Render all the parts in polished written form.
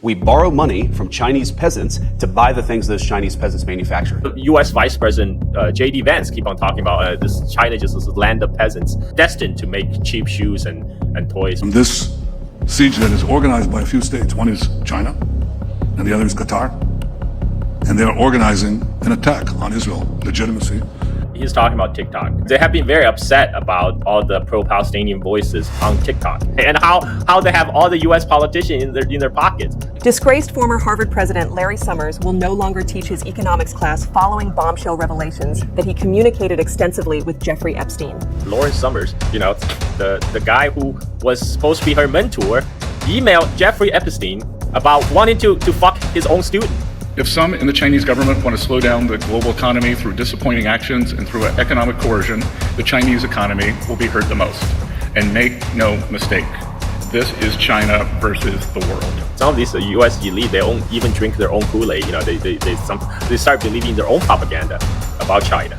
We borrow money from Chinese peasants to buy the things those Chinese peasants manufacture. The U.S. Vice President J.D. Vance keep on talking about this China just is a land of peasants destined to make cheap shoes and toys. And this siege that is organized by a few states, one is China and the other is Qatar, and they're organizing an attack on Israel legitimacy. He's talking about TikTok. They have been very upset about all the pro-Palestinian voices on TikTok and how they have all the U.S. politicians in their pockets. Disgraced former Harvard president Larry Summers will no longer teach his economics class following bombshell revelations that he communicated extensively with Jeffrey Epstein. Lauren Summers, the guy who was supposed to be her mentor, emailed Jeffrey Epstein about wanting to fuck his own student. If some in the Chinese government want to slow down the global economy through disappointing actions and through economic coercion, the Chinese economy will be hurt the most. And make no mistake, this is China versus the world. Some of these U.S. elite, they don't even drink their own Kool-Aid. They start believing their own propaganda about China.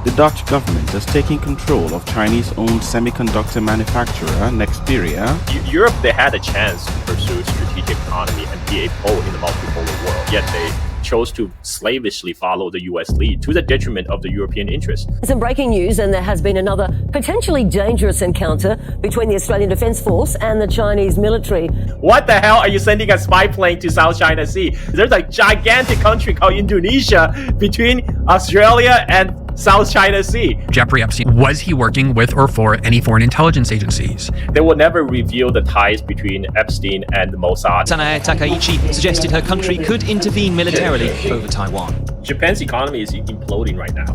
The Dutch government is taking control of Chinese-owned semiconductor manufacturer Nexperia. Europe, they had a chance to pursue strategic economy and be a pole in the multipolar world, yet they chose to slavishly follow the U.S. lead to the detriment of the European interests. Some breaking news, and there has been another potentially dangerous encounter between the Australian Defence Force and the Chinese military. What the hell are you sending a spy plane to South China Sea? There's a gigantic country called Indonesia between Australia and South China Sea. Jeffrey Epstein, was he working with or for any foreign intelligence agencies? They will never reveal the ties between Epstein and the Mossad. Sanae Takaichi suggested her country could intervene militarily over Taiwan. Japan's economy is imploding right now.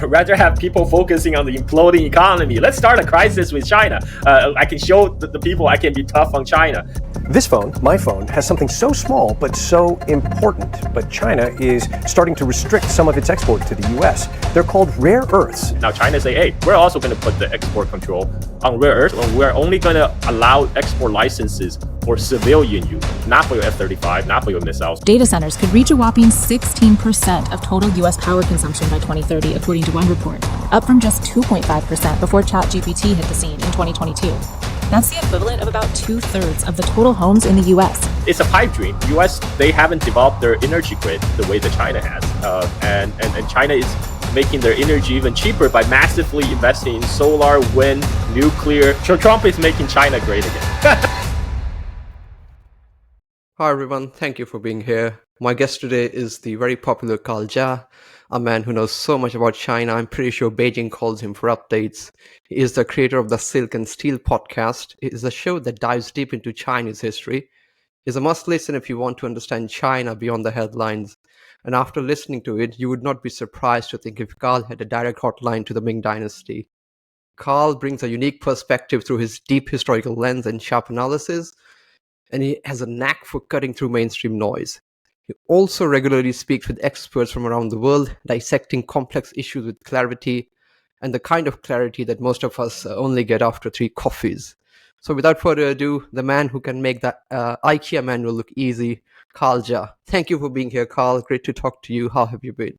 Rather have people focusing on the imploding economy. Let's start a crisis with China. I can show the people I can be tough on China. This phone, my phone, has something so small but so important. But China is starting to restrict some of its export to the U.S. They're called rare earths. Now China say, hey, we're also going to put the export control on rare earths, and we're only going to allow export licenses for civilian use, not for your F-35, not for your missiles. Data centers could reach a whopping 16% of total U.S. power consumption by 2030, according to one report, up from just 2.5% before ChatGPT hit the scene in 2022. That's the equivalent of about 2/3 of the total homes in the U.S. It's a pipe dream. U.S., they haven't developed their energy grid the way that China has. And China is making their energy even cheaper by massively investing in solar, wind, nuclear. So Trump is making China great again. Hi everyone, thank you for being here. My guest today is the very popular Carl Zha, a man who knows so much about China. I'm pretty sure Beijing calls him for updates. He is the creator of the Silk and Steel podcast. It is a show that dives deep into Chinese history. It's a must listen if you want to understand China beyond the headlines. And after listening to it, you would not be surprised to think if Carl had a direct hotline to the Ming Dynasty. Carl brings a unique perspective through his deep historical lens and sharp analysis, and he has a knack for cutting through mainstream noise. He also regularly speaks with experts from around the world, dissecting complex issues with clarity, and the kind of clarity that most of us only get after 3 coffees. So without further ado, the man who can make that IKEA manual look easy, Carl Zha. Thank you for being here, Carl. Great to talk to you. How have you been?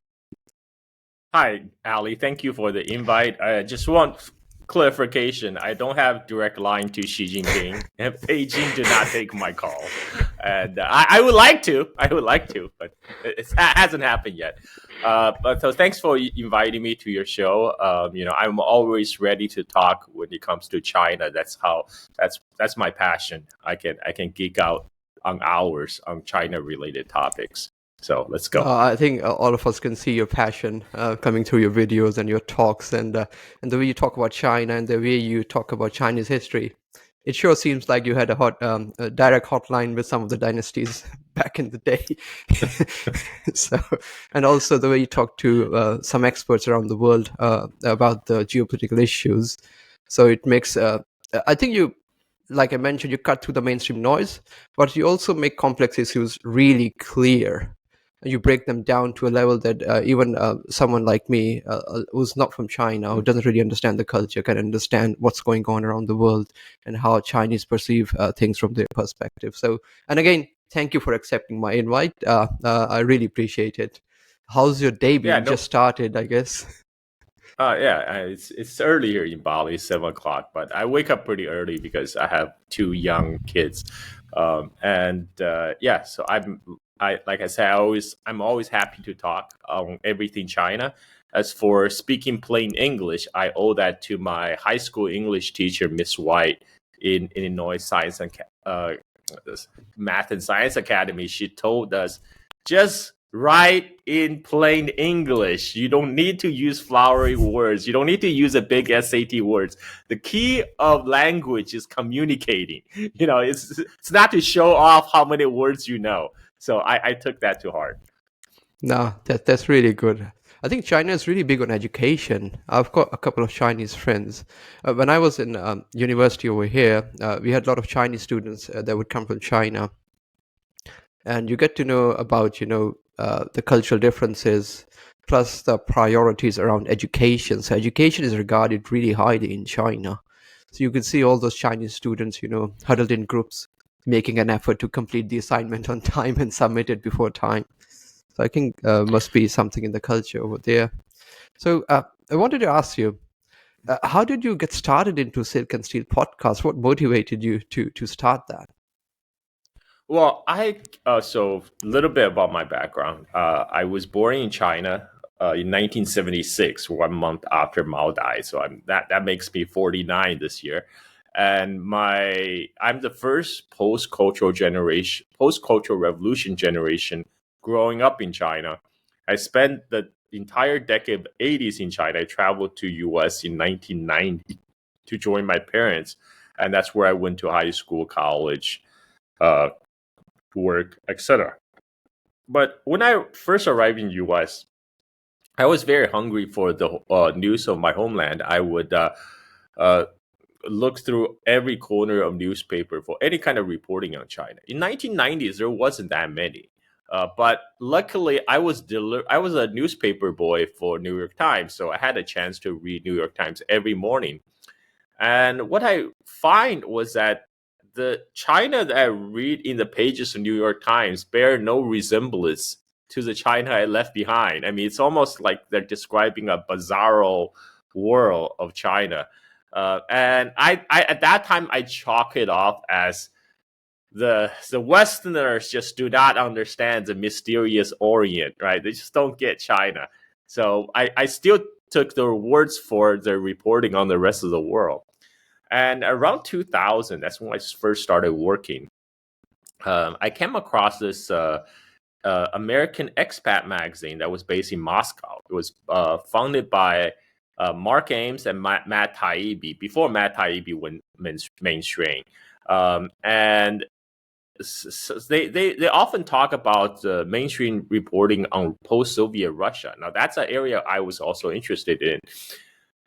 Hi, Ali. Thank you for the invite. I just want clarification. I don't have direct line to Xi Jinping, and Beijing did not take my call. And I would like to, but it hasn't happened yet. But so thanks for inviting me to your show. I'm always ready to talk when it comes to China. That's my passion. I can geek out on hours on China related topics. So let's go. I think all of us can see your passion coming through your videos and your talks, and the way you talk about China and the way you talk about Chinese history. It sure seems like you had a direct hotline with some of the dynasties back in the day. So, and also the way you talk to some experts around the world about the geopolitical issues. So it makes, I think you, like I mentioned, you cut through the mainstream noise, but you also make complex issues really clear. You break them down to a level that even someone like me, who's not from China, who doesn't really understand the culture, can understand what's going on around the world and how Chinese perceive things from their perspective. So, and again, thank you for accepting my invite. I really appreciate it. How's your day been? Just started, I guess. It's early here in Bali, 7 o'clock, but I wake up pretty early because I have 2 young kids. So like I said, I'm always happy to talk on everything China. As for speaking plain English, I owe that to my high school English teacher, Miss White, in Illinois Science and Math and Science Academy. She told us, just write in plain English. You don't need to use flowery words. You don't need to use a big SAT words. The key of language is communicating. It's not to show off how many words you know. So I took that to heart. No, that's really good. I think China is really big on education. I've got a couple of Chinese friends. When I was in university over here, we had a lot of Chinese students that would come from China. And you get to know about, the cultural differences, plus the priorities around education. So education is regarded really highly in China. So you can see all those Chinese students, huddled in groups, making an effort to complete the assignment on time and submit it before time. So I think must be something in the culture over there. So I wanted to ask you, how did you get started into Silk and Steel podcast? What motivated you to start that? Well, so a little bit about my background. I was born in China in 1976, 1 month after Mao died. So that makes me 49 this year. And I'm the first post-cultural revolution generation growing up in China. I spent the entire decade of 80s in China. I traveled to US in 1990 to join my parents. And that's where I went to high school, college, work, etc. But when I first arrived in US, I was very hungry for the news of my homeland. I would look through every corner of newspaper for any kind of reporting on China. In 1990s, there wasn't that many. But luckily, I was a newspaper boy for New York Times, so I had a chance to read New York Times every morning. And what I find was that the China that I read in the pages of New York Times bear no resemblance to the China I left behind. I mean, it's almost like they're describing a bizarro world of China. And I at that time, I chalk it off as the Westerners just do not understand the mysterious Orient, right? They just don't get China. So I still took their words for their reporting on the rest of the world. And around 2000, that's when I first started working. I came across this American expat magazine that was based in Moscow. It was founded by Mark Ames and Matt Taibbi, before Matt Taibbi went mainstream. And they often talk about mainstream reporting on post-Soviet Russia. Now, that's an area I was also interested in.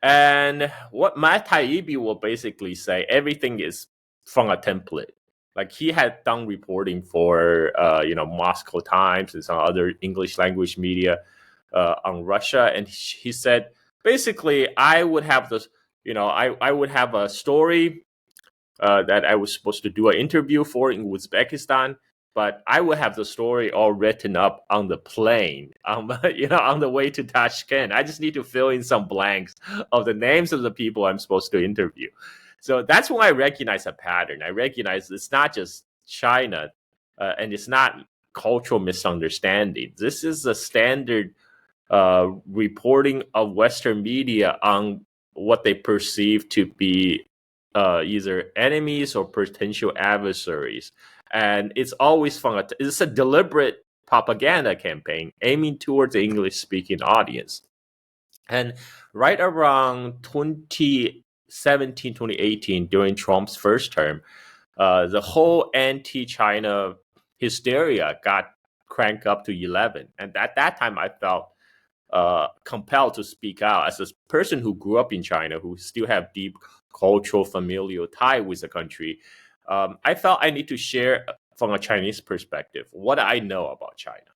And what Matt Taibbi will basically say, everything is from a template. Like, he had done reporting for, Moscow Times and some other English language media on Russia. And he said, basically, I would have this, I would have a story that I was supposed to do an interview for in Uzbekistan, but I would have the story all written up on the plane, on the way to Tashkent. I just need to fill in some blanks of the names of the people I'm supposed to interview. So that's when I recognize a pattern. I recognize it's not just China, and it's not cultural misunderstanding. This is a standard reporting of Western media on what they perceive to be either enemies or potential adversaries. And it's always fun. It's a deliberate propaganda campaign aiming towards the English-speaking audience. And right around 2017, 2018, during Trump's first term, the whole anti-China hysteria got cranked up to 11. And at that time, I felt compelled to speak out as a person who grew up in China, who still have deep cultural, familial tie with the country. I felt I need to share from a Chinese perspective what I know about China.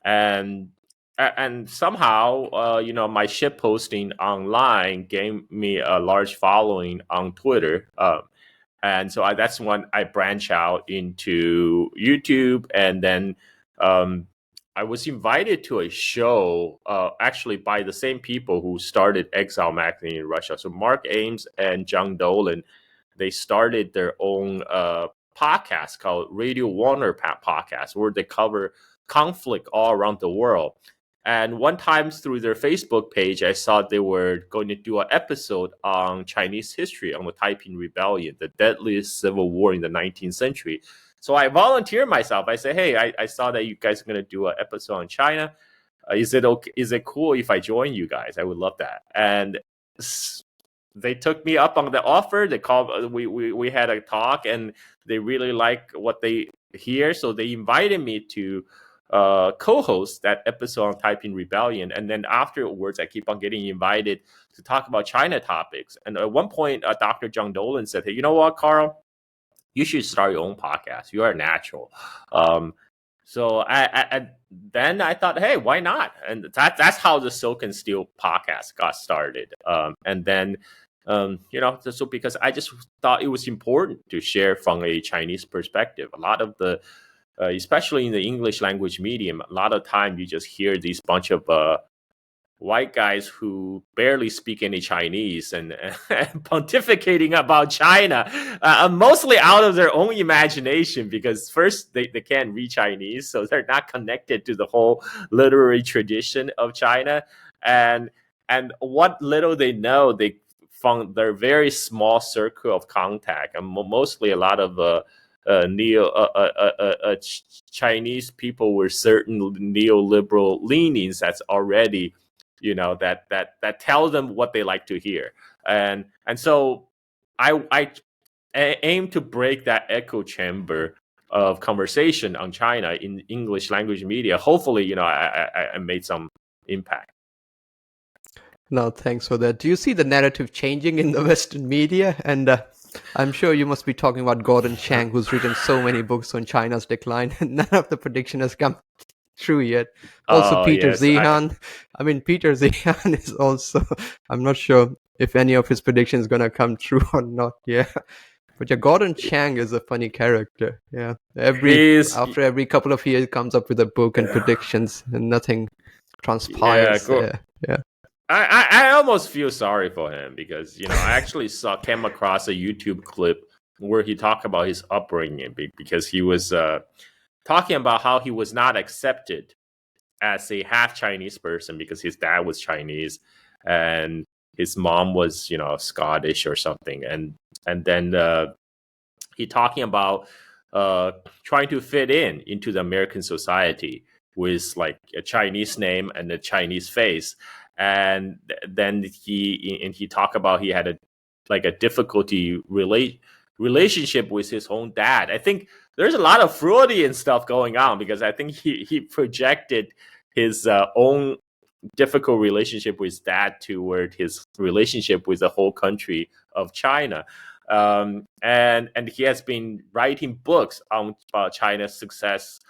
And somehow, my shit posting online gave me a large following on Twitter. And so that's when I branch out into YouTube. And then I was invited to a show, actually by the same people who started Exile magazine in Russia. So Mark Ames and John Dolan, they started their own podcast called Radio Warner Podcast, where they cover conflict all around the world. And one time through their Facebook page, I saw they were going to do an episode on Chinese history, on the Taiping Rebellion, the deadliest civil war in the 19th century. So I volunteered myself. I said, hey, I saw that you guys are going to do an episode on China. Is it okay? Is it cool if I join you guys? I would love that. And they took me up on the offer. They called. We had a talk, and they really like what they hear. So they invited me to co-host that episode on Taiping Rebellion. And then afterwards, I keep on getting invited to talk about China topics. And at one point, Dr. John Dolan said, hey, you know what, Carl? You should start your own podcast. You are natural. So then I thought, hey, why not? And that's how the Silk and Steel podcast got started. And then, so because I just thought it was important to share from a Chinese perspective. A lot of the, especially in the English language medium, a lot of time you just hear these bunch of white guys who barely speak any Chinese and pontificating about China, mostly out of their own imagination, because first they can't read Chinese, so they're not connected to the whole literary tradition of China, and what little they know, they found their very small circle of contact, and mostly a lot of Chinese people with certain neoliberal leanings that's already, that tell them what they like to hear. And so I aim to break that echo chamber of conversation on China in English language media. Hopefully, I made some impact. No, thanks for that. Do you see the narrative changing in the Western media? And I'm sure you must be talking about Gordon Chang, who's written so many books on China's decline, and none of the prediction has come true yet. Also, Peter Zeihan. Peter Zeihan is also, I'm not sure if any of his predictions is going to come true or not. Yeah. But yeah, Gordon Chang is a funny character. Yeah. After every couple of years, comes up with a book and predictions, and nothing transpires. Yeah. I almost feel sorry for him because, I actually came across a YouTube clip where he talked about his upbringing, because he was talking about how he was not accepted as a half Chinese person because his dad was Chinese and his mom was, Scottish or something. And then he talking about trying to fit into the American society with like a Chinese name and a Chinese face. And then he talked about he had a difficulty relationship with his own dad. I think there's a lot of Freudian stuff going on because I think he projected his own difficult relationship with his dad toward his relationship with the whole country of China. And he has been writing books on China's success,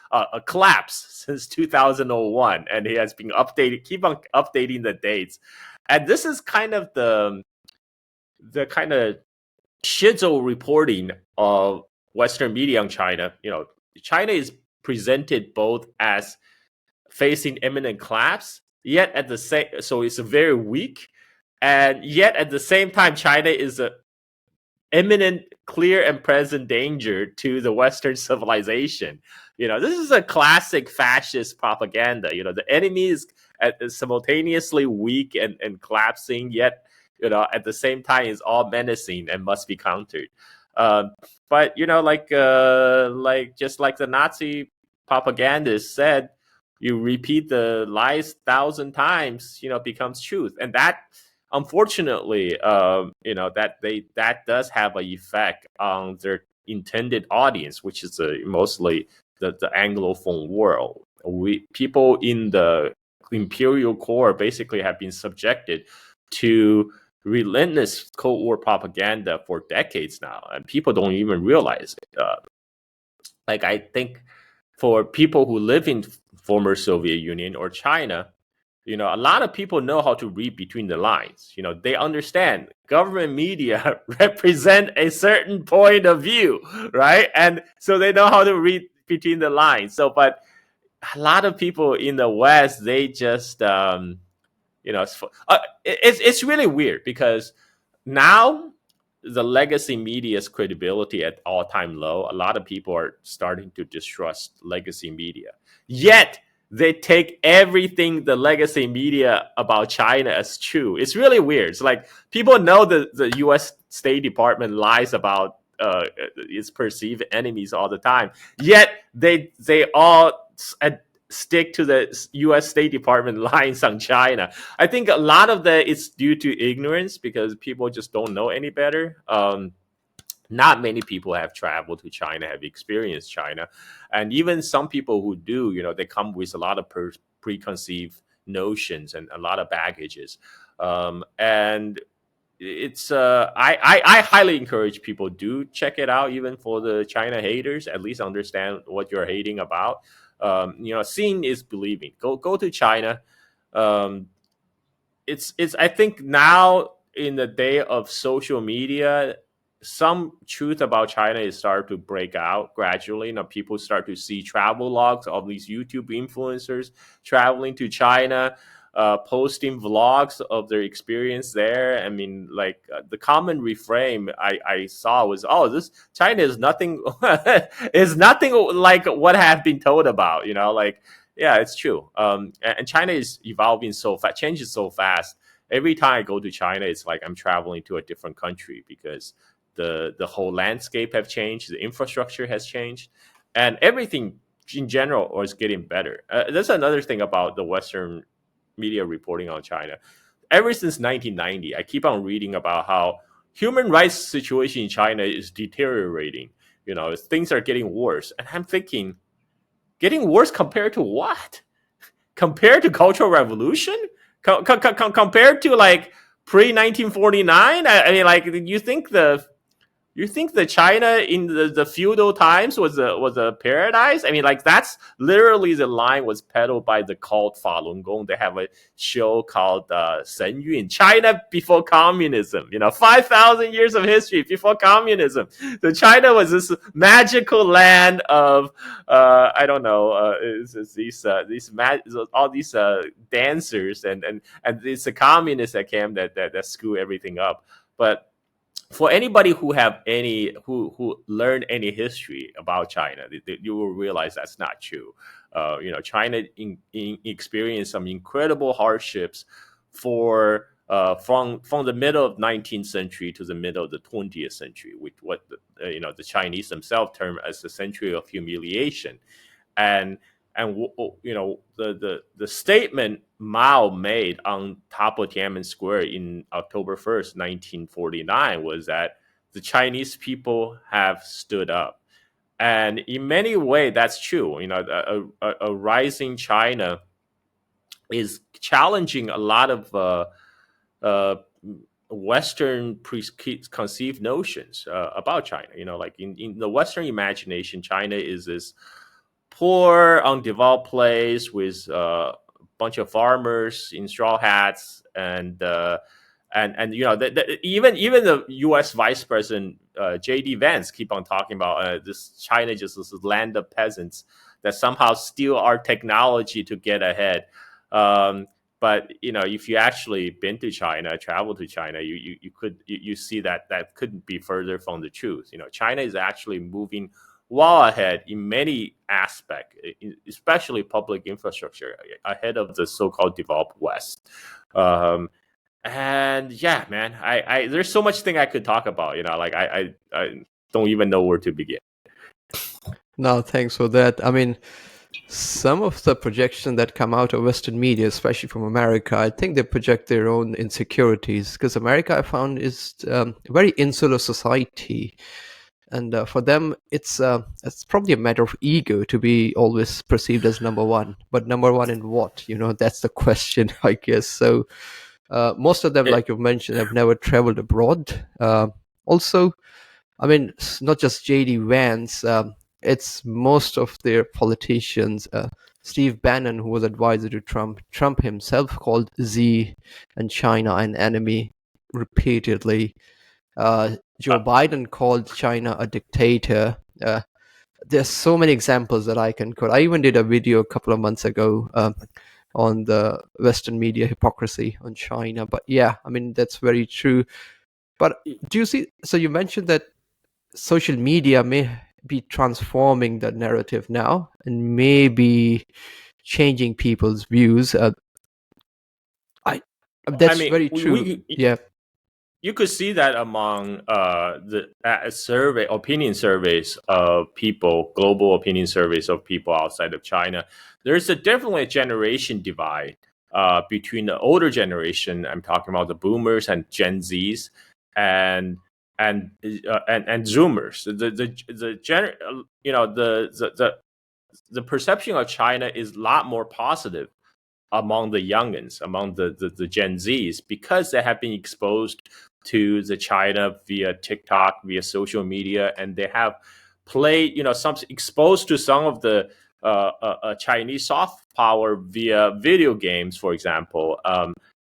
collapse since 2001, and he has been keep on updating the dates. And this is kind of the kind of shizzle reporting of Western media on China. China is presented both as facing imminent collapse, yet at the same, so it's very weak, and yet at the same time, China is a imminent, clear, and present danger to the Western civilization. This is a classic fascist propaganda. The enemy is simultaneously weak and collapsing, yet at the same time is all menacing and must be countered. But just like the Nazi propagandist said, you repeat the lies 1,000 times, becomes truth, and that. Unfortunately, that does have an effect on their intended audience, which is mostly the Anglophone world. People in the imperial core basically have been subjected to relentless Cold War propaganda for decades now, and people don't even realize it. I think for people who live in former Soviet Union or China, a lot of people know how to read between the lines. They understand government media represent a certain point of view, right? And so they know how to read between the lines. So, but a lot of people in the West, they just, it's really weird because now the legacy media's credibility at all-time low. A lot of people are starting to distrust legacy media. Yet they take everything the legacy media about China as true. It's really weird. It's like people know the U.S. State Department lies about its perceived enemies all the time. Yet they all stick to the U.S. State Department lines on China. I think a lot of that is due to ignorance because people just don't know any better. Not many people have traveled to China, have experienced China. And even some people who do, they come with a lot of preconceived notions and a lot of baggages. And it's I highly encourage people do check it out, even for the China haters, at least understand what you're hating about. Seeing is believing. Go to China. It's I think now in the day of social media, some truth about China is starting to break out gradually. People start to see travel logs of these YouTube influencers traveling to China, posting vlogs of their experience there. I mean, the common refrain I saw was, "Oh, this China is nothing is nothing like what I have been told about." Yeah, it's true. And China is evolving so fast, changes so fast. Every time I go to China, it's like I'm traveling to a different country because the whole landscape have changed, the infrastructure has changed, and everything in general is getting better. That's another thing about the Western media reporting on China. Ever since 1990, I keep on reading about how human rights situation in China is deteriorating. Things are getting worse, and I'm thinking, getting worse compared to what? Compared to Cultural Revolution? Compared to pre-1949? I mean, you think the China in the feudal times was a paradise? I mean, that's literally the line was peddled by the cult Falun Gong. They have a show called Shen Yun, China before communism. 5,000 years of history before communism. So China was this magical land of I don't know, all these dancers and it's the communists that came that screw everything up. But for anybody who learned any history about China, you will realize that's not true. China experienced some incredible hardships from the middle of 19th century to the middle of the 20th century, with what the Chinese themselves term as the century of humiliation, and the statement Mao made on top of Tiananmen Square in October 1st, 1949 was that the Chinese people have stood up. And in many ways, that's true. A rising China is challenging a lot of Western preconceived notions about China. In the Western imagination, China is this poor, undeveloped place with a bunch of farmers in straw hats, and even the U.S. Vice President J.D. Vance keep on talking about this China just this land of peasants that somehow steal our technology to get ahead. But if you actually been to China, traveled to China, you see that couldn't be further from the truth. China is actually moving well ahead in many aspects, especially public infrastructure, ahead of the so-called developed West. And yeah, man, I there's so much thing I could talk about. I don't even know where to begin. No, thanks for that. I mean, some of the projections that come out of Western media, especially from America, I think they project their own insecurities, because America, I found, is a very insular society. And for them, it's probably a matter of ego to be always perceived as number one. But number one in what? That's the question, I guess. So most of them, like you mentioned, have never traveled abroad. Also, I mean, not just J.D. Vance. It's most of their politicians. Steve Bannon, who was advisor to Trump. Trump himself called Xi and China an enemy repeatedly. Joe Biden called China a dictator. There's so many examples that I can quote. I even did a video a couple of months ago on the Western media hypocrisy on China. But yeah, I mean, that's very true. But do you see? So you mentioned that social media may be transforming the narrative now and maybe changing people's views. That's very true. Yeah. You could see that among the opinion surveys of people, global opinion surveys of people outside of China. There's definitely a generation divide between the older generation. I'm talking about the boomers and Gen Zs, and Zoomers. The perception of China is a lot more positive among the youngins, among the Gen Zs, because they have been exposed to the China via TikTok, via social media, and they have played, exposed to some of the Chinese soft power via video games, for example,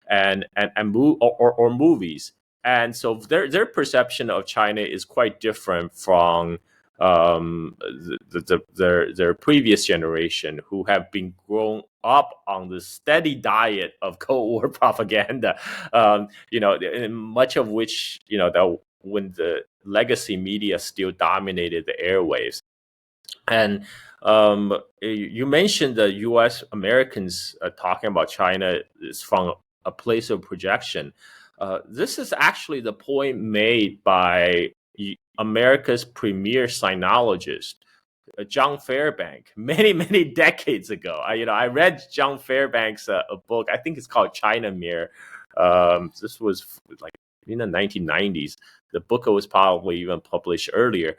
and movies. And so their perception of China is quite different from their previous generation, who have been grown up on the steady diet of Cold War propaganda, much of which, that when the legacy media still dominated the airwaves. And you mentioned the U.S. Americans talking about China is from a place of projection. This is actually the point made by America's premier sinologist, John Fairbanks, many decades ago. I read John Fairbanks' a book. I think it's called China Mirror. This was like in the 1990s. The book was probably even published earlier.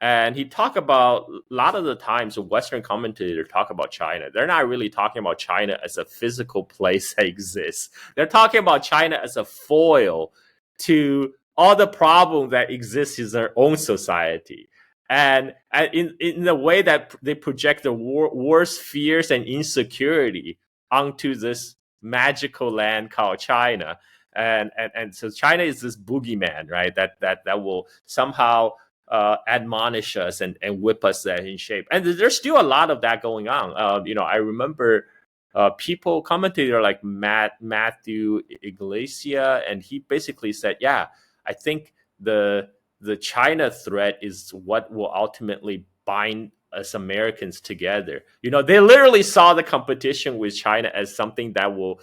And he talked about, a lot of the times Western commentators talk about China, they're not really talking about China as a physical place that exists. They're talking about China as a foil to all the problems that exist in their own society. And in the way that they project the worst fears and insecurity onto this magical land called China. And so China is this boogeyman, right? That will somehow admonish us and whip us in shape. And there's still a lot of that going on. I remember commentator like Matthew Iglesias, and he basically said, yeah, I think the China threat is what will ultimately bind us Americans together. They literally saw the competition with China as something that will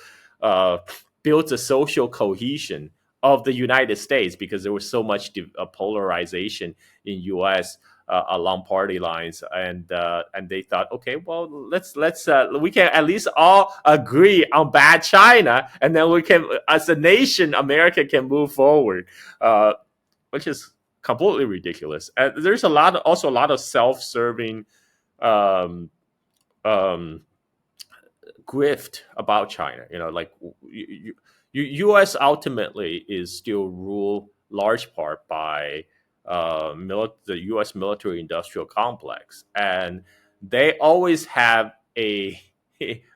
build a social cohesion of the United States, because there was so much polarization in U.S. Along party lines, and they thought, okay, well, let's we can at least all agree on bad China, and then we can, as a nation, America can move forward, which is completely ridiculous. And there's also a lot of self-serving grift about China. Like U.S. ultimately is still ruled large part by the U.S. military-industrial complex, and they always have a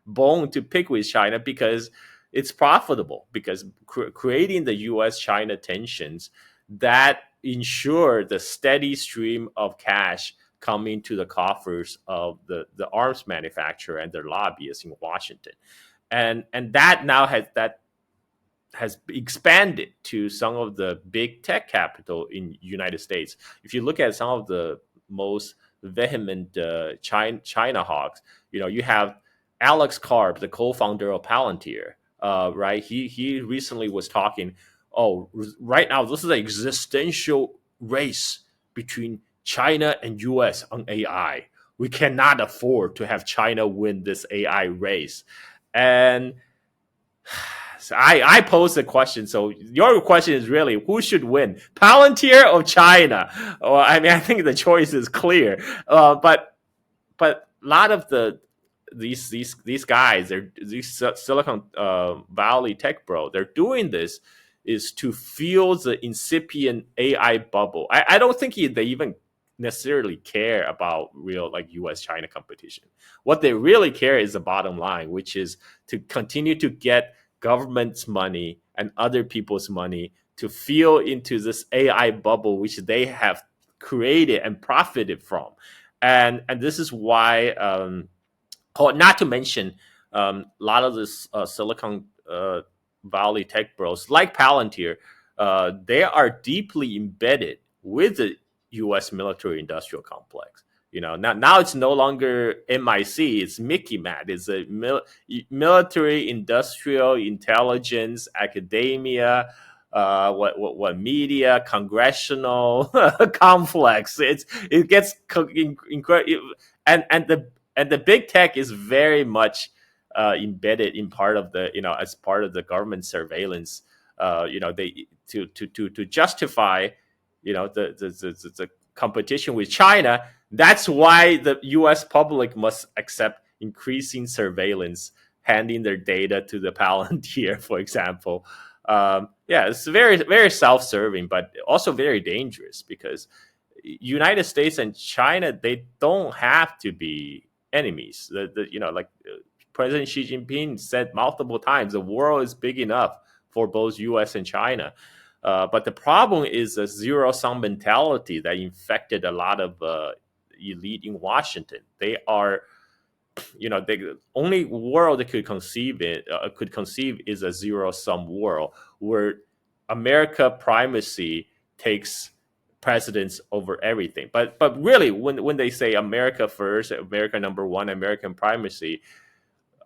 bone to pick with China because it's profitable, because creating the U.S.-China tensions that ensure the steady stream of cash coming to the coffers of the arms manufacturer and their lobbyists in Washington, and that now has expanded to some of the big tech capital in United States. If you look at some of the most vehement China hawks, you have Alex Karp, the co-founder of Palantir, right? He recently was talking, right now this is an existential race between China and US on AI. We cannot afford to have China win this AI race. And so I posed a question. So your question is really, who should win, Palantir or China? Well, I think the choice is clear. But a lot of these guys, these Silicon Valley tech bro, they're doing this is to fuel the incipient AI bubble. I don't think they even necessarily care about real US-China competition. What they really care is the bottom line, which is to continue to get government's money and other people's money to fuel into this AI bubble, which they have created and profited from. And this is why, not to mention, a lot of this Silicon Valley tech bros like Palantir, they are deeply embedded with the U.S. military-industrial complex. Now it's no longer MIC, it's Mickey Mac. It's a military, industrial, intelligence, academia, what media, congressional complex. It gets incredible, and the big tech is very much embedded in part of the as part of the government surveillance. They to justify the competition with China. That's why the U.S. public must accept increasing surveillance, handing their data to the Palantir, for example. It's very, very self-serving, but also very dangerous, because United States and China, they don't have to be enemies. Like President Xi Jinping said multiple times, the world is big enough for both U.S. and China. But the problem is a zero-sum mentality that infected a lot of elite in Washington. They are, the only world they could conceive is a zero-sum world where America primacy takes precedence over everything. But really, when they say America first, America number one, American primacy,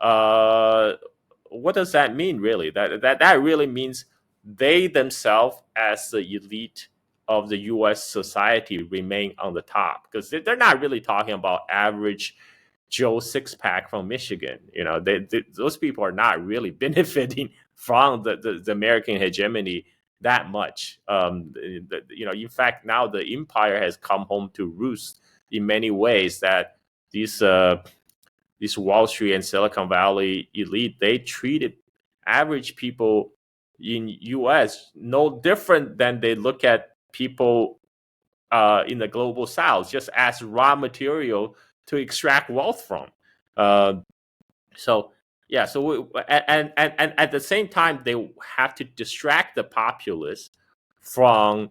what does that mean, really? That really means they themselves, as the elite of the U.S. society, remain on the top, because they're not really talking about average Joe six-pack from Michigan. Those people are not really benefiting from the American hegemony that much. In fact, now the empire has come home to roost in many ways. That these Wall Street and Silicon Valley elite, they treated average people in U.S. no different than they look at people in the global South, just as raw material to extract wealth from. And at the same time, they have to distract the populace from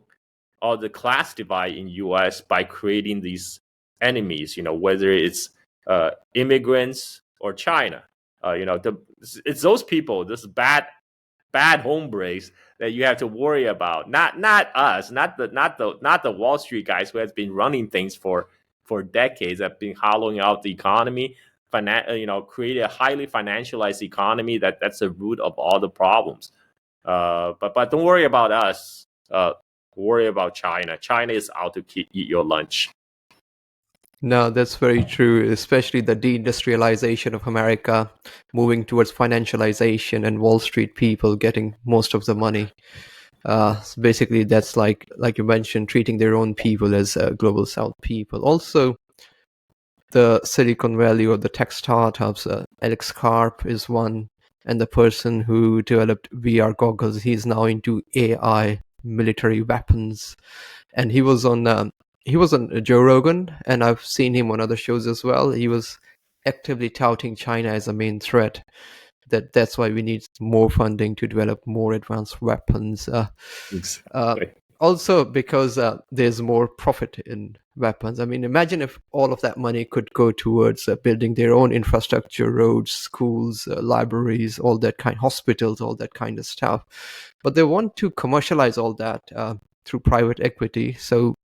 all the class divide in U.S. by creating these enemies. Whether it's immigrants or China. It's those people, this bad hombres, that you have to worry about. Not us, not the Wall Street guys who has been running things for decades, have been hollowing out the economy, create a highly financialized economy. That's the root of all the problems. But don't worry about us. Worry about China. China is out to eat your lunch. No, that's very true, especially the deindustrialization of America, moving towards financialization and Wall Street people getting most of the money. So basically, that's like you mentioned, treating their own people as global South people. Also, the Silicon Valley or the tech startups, Alex Karp is one, and the person who developed VR goggles, he's now into AI, military weapons, and he was on Joe Rogan, and I've seen him on other shows as well. He was actively touting China as a main threat. That's why we need more funding to develop more advanced weapons. Also, because there's more profit in weapons. I mean, imagine if all of that money could go towards building their own infrastructure, roads, schools, libraries, all that kind, hospitals, all that kind of stuff. But they want to commercialize all that through private equity. So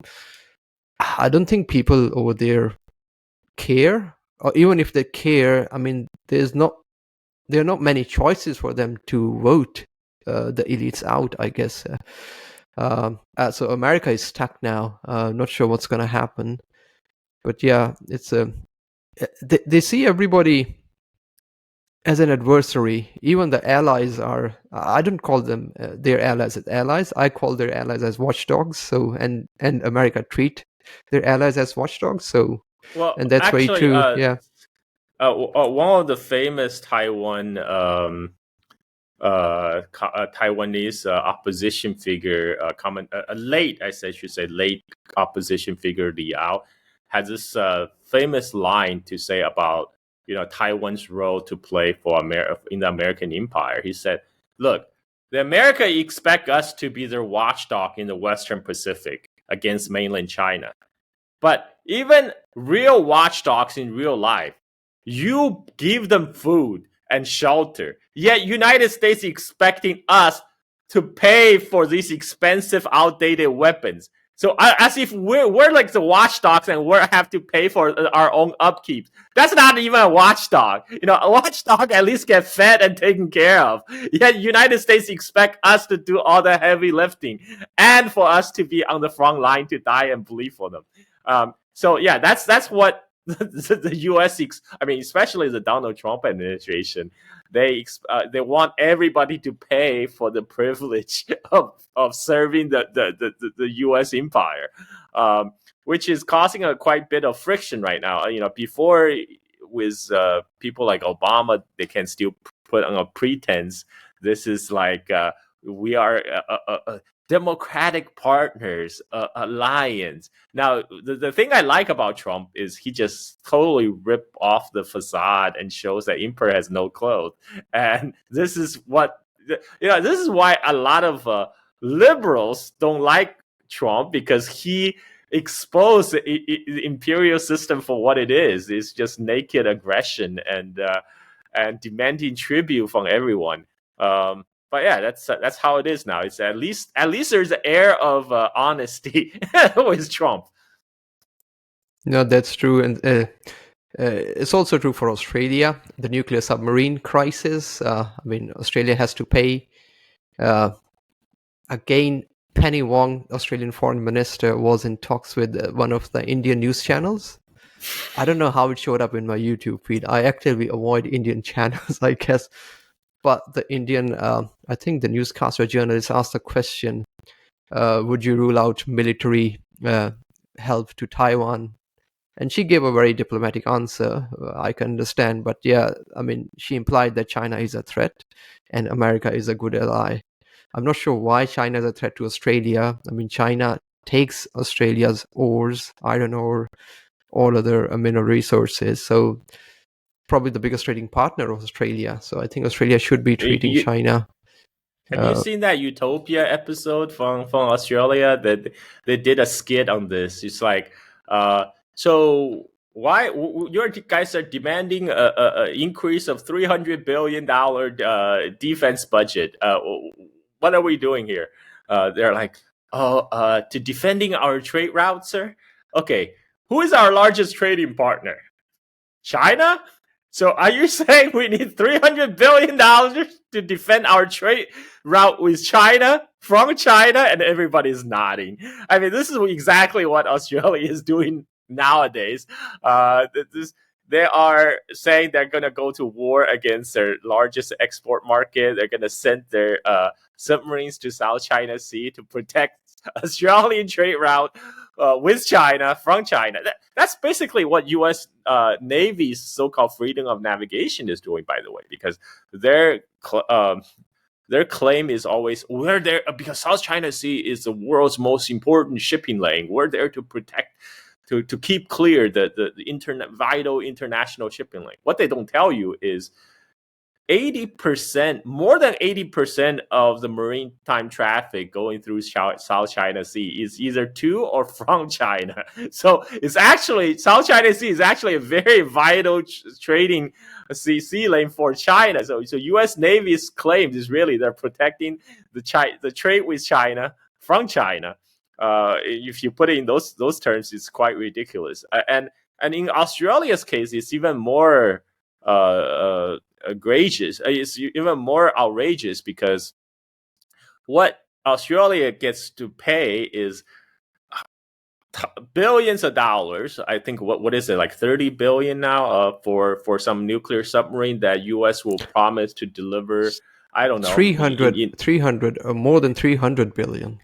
I don't think people over there care, or even if they care, I mean, there are not many choices for them to vote the elites out, I guess. So America is stuck now. Not sure what's going to happen, but yeah, it's they see everybody as an adversary. Even the allies are. I don't call them their allies as allies. I call their allies as watchdogs. So and America treat their allies as watchdogs. So and that's actually, very true. Yeah. One of the famous Taiwanese opposition figure, late opposition figure, Liao, has this famous line to say about Taiwan's role to play for in the American empire. He said, "Look, the America expect us to be their watchdog in the Western Pacific against mainland China, but even real watchdogs in real life, you give them food and shelter. Yet United States expecting us to pay for these expensive, outdated weapons. So as if we're like the watchdogs and we have to pay for our own upkeep. That's not even a watchdog. A watchdog at least get fed and taken care of. Yet United States expect us to do all the heavy lifting and for us to be on the front line to die and bleed for them. So yeah, that's what the U.S. especially the Donald Trump administration. They want everybody to pay for the privilege of serving the U.S. empire, which is causing a quite bit of friction right now. Before with people like Obama, they can still put on a pretense. This is like we are democratic partners, alliance. Now, the thing I like about Trump is he just totally ripped off the facade and shows that emperor has no clothes. And this is what, this is why a lot of liberals don't like Trump, because he exposed the imperial system for what it is. It's just naked aggression and demanding tribute from everyone. But yeah, that's how it is now. It's at least there's an air of honesty with Trump. No, that's true, and it's also true for Australia. The nuclear submarine crisis. Australia has to pay. Again, Penny Wong, Australian Foreign Minister, was in talks with one of the Indian news channels. I don't know how it showed up in my YouTube feed. I actively avoid Indian channels, I guess. But the Indian, I think the newscaster journalist asked the question, would you rule out military help to Taiwan? And she gave a very diplomatic answer. I can understand. But yeah, she implied that China is a threat and America is a good ally. I'm not sure why China is a threat to Australia. China takes Australia's ores, iron ore, all other mineral resources. So probably the biggest trading partner of Australia. So I think Australia should be treating China. Have you seen that Utopia episode from Australia that they did a skit on this? It's like, so why you guys are demanding a increase of $300 billion defense budget? What are we doing here? They're like, to defending our trade route, sir. Okay, who is our largest trading partner? China? So are you saying we need $300 billion to defend our trade route with China, from China? And everybody's nodding. This is exactly what Australia is doing nowadays. They are saying they're going to go to war against their largest export market. They're going to send their submarines to South China Sea to protect Australian trade route with China, from China. That's basically what U.S. Navy's so-called freedom of navigation is doing, by the way, because their claim is always, we're there because South China Sea is the world's most important shipping lane. We're there to protect, to keep clear the vital international shipping lane. What they don't tell you is 80%, more than 80% of the maritime traffic going through South China Sea is either to or from China. So it's actually, South China Sea is actually a very vital trading sea lane for China. So U.S. Navy's claim is really they're protecting the trade with China from China. If you put it in those terms, it's quite ridiculous. And in Australia's case, it's even more egregious. It's even more outrageous because what Australia gets to pay is billions of dollars. I think what is it, like 30 billion now for some nuclear submarine that US will promise to deliver. I don't know, 300 or more than 300 billion.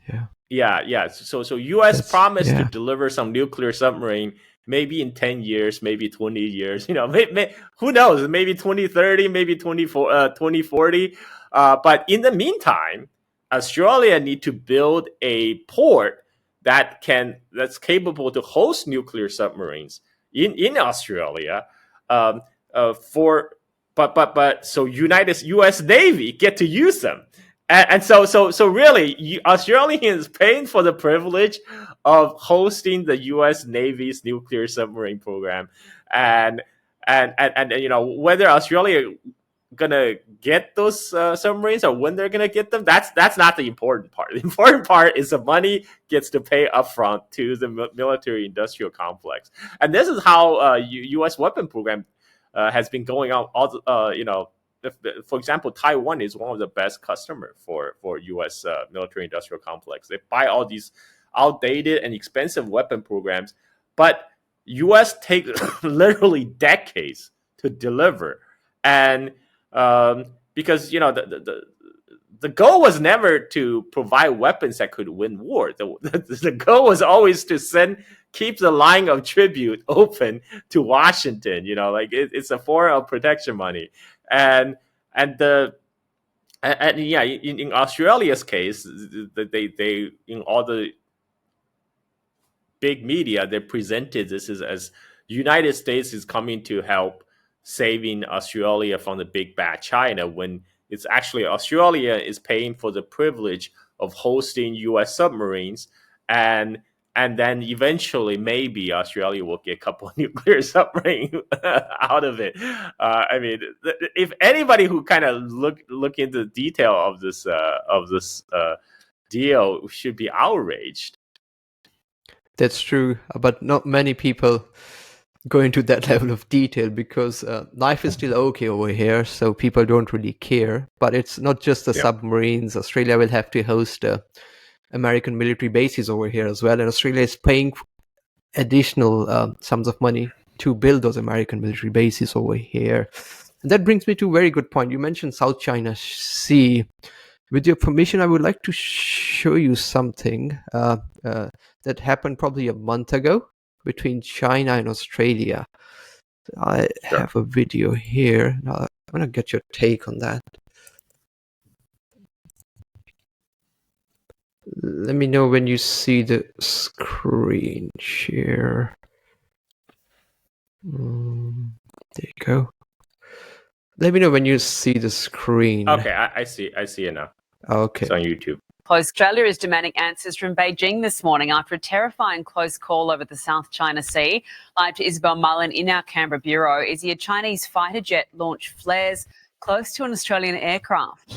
Yeah. So US promised to deliver some nuclear submarine maybe in 10 years, maybe 20 years, who knows, maybe 2030, maybe 2040. But in the meantime, Australia need to build a port that's capable to host nuclear submarines in Australia. So U.S. Navy get to use them. And so really, Australia is paying for the privilege of hosting the U.S. Navy's nuclear submarine program, and whether Australia gonna get those submarines or when they're gonna get them, that's not the important part. The important part is the money gets to pay upfront to the military industrial complex, and this is how U.S. weapon program has been going on. For example, Taiwan is one of the best customer for U.S. Military industrial complex. They buy all these outdated and expensive weapon programs, but U.S. take literally decades to deliver, and because the goal was never to provide weapons that could win war. The goal was always to keep the line of tribute open to Washington. It's a form of protection money, in Australia's case, they in all the big media, they presented this as United States is coming to help saving Australia from the big bad China, when it's actually Australia is paying for the privilege of hosting U.S. submarines, and then eventually maybe Australia will get a couple of nuclear submarines out of it. If anybody who kind of look into the detail of this deal should be outraged. That's true, but not many people go into that level of detail because life is still okay over here, so people don't really care. But it's not just the submarines. Australia will have to host American military bases over here as well, and Australia is paying additional sums of money to build those American military bases over here. And that brings me to a very good point. You mentioned South China Sea. With your permission, I would like to show you something that happened probably a month ago between China and Australia. I have a video here. Now, I want to get your take on that. Let me know when you see the screen share. There you go. Let me know when you see the screen. Okay, I see it now. Okay. It's on YouTube. Australia is demanding answers from Beijing this morning after a terrifying close call over the South China Sea. Live to Isabel Mullen in our Canberra bureau. Is a Chinese fighter jet launched flares close to an Australian aircraft.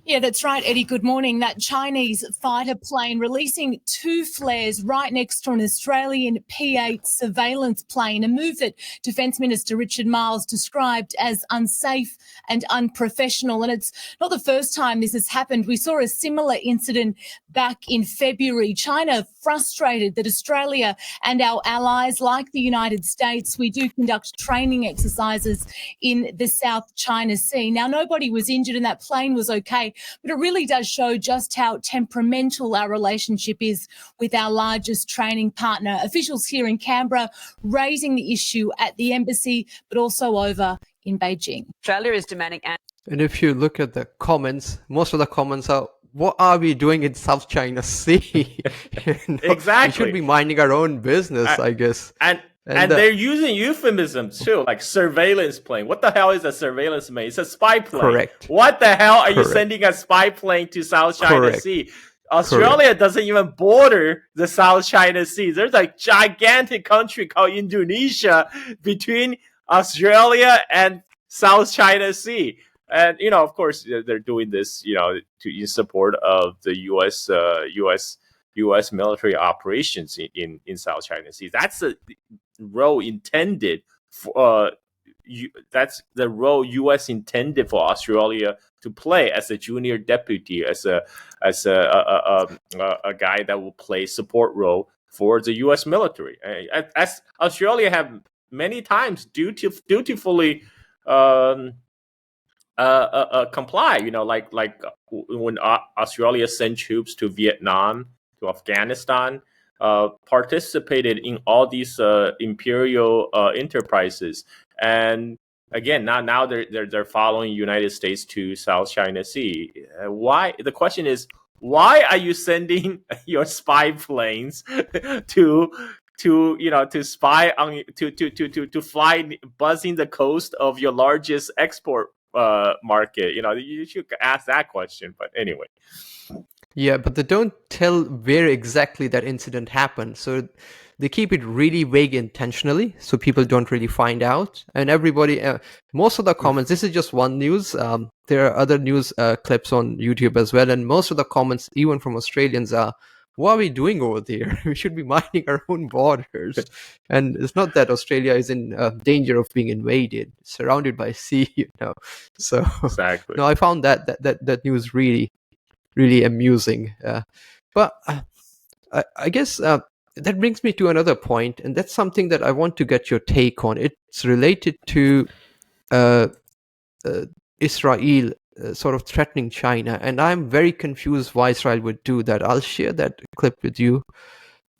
Yeah, that's right, Eddie. Good morning. That Chinese fighter plane releasing 2 flares right next to an Australian P-8 surveillance plane, a move that Defence Minister Richard Marles described as unsafe and unprofessional. And it's not the first time this has happened. We saw a similar incident back in February. China frustrated that Australia and our allies, like the United States, we do conduct training exercises in the South China Sea. Now, nobody was injured and that plane was okay. But it really does show just how temperamental our relationship is with our largest training partner. Officials here in Canberra raising the issue at the embassy, but also over in Beijing. Australia is demanding... And if you look at the comments, most of the comments are, what are we doing in South China Sea? Exactly. We should be minding our own business, I guess. And they're using euphemisms too, like surveillance plane. What the hell is a surveillance plane? It's a spy plane. Correct. What the hell are you sending a spy plane to South China Sea? Australia doesn't even border the South China Sea. There's a gigantic country called Indonesia between Australia and South China Sea. And, of course, they're doing this, in support of the U.S. military operations in South China Sea. That's the role intended for. That's the role U.S. intended for Australia to play as a junior deputy, as a guy that will play support role for the U.S. military. As Australia have many times dutifully comply. Like when Australia sent troops to Vietnam, to Afghanistan, participated in all these imperial enterprises, and again now they're following United States to South China Sea. Why? The question is, why are you sending your spy planes to spy on to fly buzzing the coast of your largest export market? You should ask that question. But anyway. Yeah, but they don't tell where exactly that incident happened. So they keep it really vague intentionally, so people don't really find out. And everybody, most of the comments, this is just one news. There are other news clips on YouTube as well, and most of the comments, even from Australians, are, "What are we doing over there? We should be minding our own borders." And it's not that Australia is in danger of being invaded; it's surrounded by sea, So Exactly. no, I found that news really, really amusing. But I guess that brings me to another point, and that's something that I want to get your take on. It's related to Israel sort of threatening China, and I'm very confused why Israel would do that. I'll share that clip with you.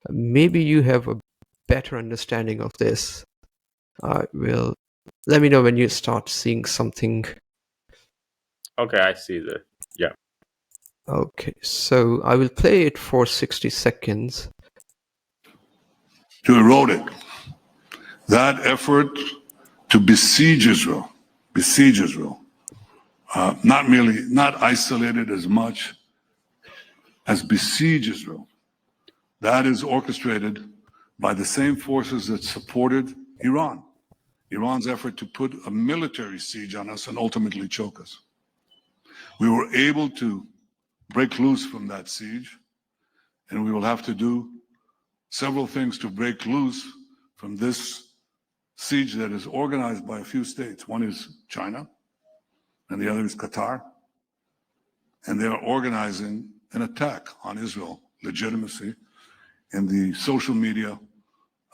Maybe you have a better understanding of this. I will. Let me know when you start seeing something. Okay, I see that. Yeah. Okay, so I will play it for 60 seconds. To erode it. That effort to besiege Israel, not isolated as much as besiege Israel. That is orchestrated by the same forces that supported Iran. Iran's effort to put a military siege on us and ultimately choke us. We were able to break loose from that siege, and we will have to do several things to break loose from this siege that is organized by a few states. One is China, and the other is Qatar. And they are organizing an attack on Israel legitimacy in the social media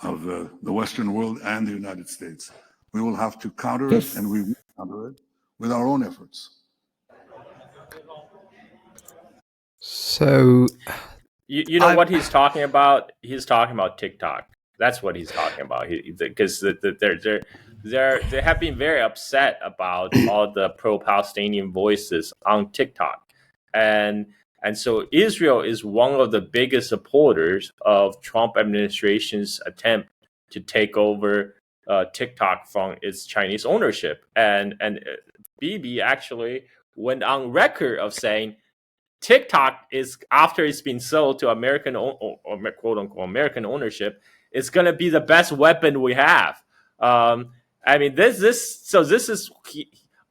of the Western world and the United States. We will have to counter it, and we will counter it with our own efforts. So, you know what he's talking about? He's talking about TikTok. That's what he's talking about. Because they have been very upset about all the pro-Palestinian voices on TikTok, and so Israel is one of the biggest supporters of Trump administration's attempt to take over TikTok from its Chinese ownership. And Bibi actually went on record of saying TikTok is, after it's been sold to American or quote unquote American ownership, it's going to be the best weapon we have. I mean, this is,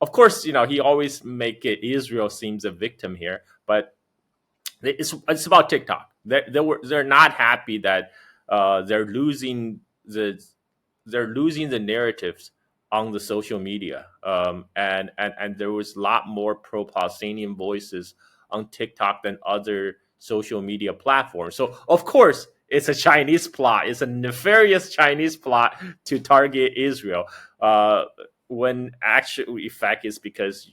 of course, he always make it Israel seems a victim here, but it's about TikTok. They're not happy that they're losing the narratives on the social media, and there was a lot more pro-Palestinian voices on TikTok than other social media platforms. So of course it's a Chinese plot. It's a nefarious Chinese plot to target Israel. When actually, in fact, is because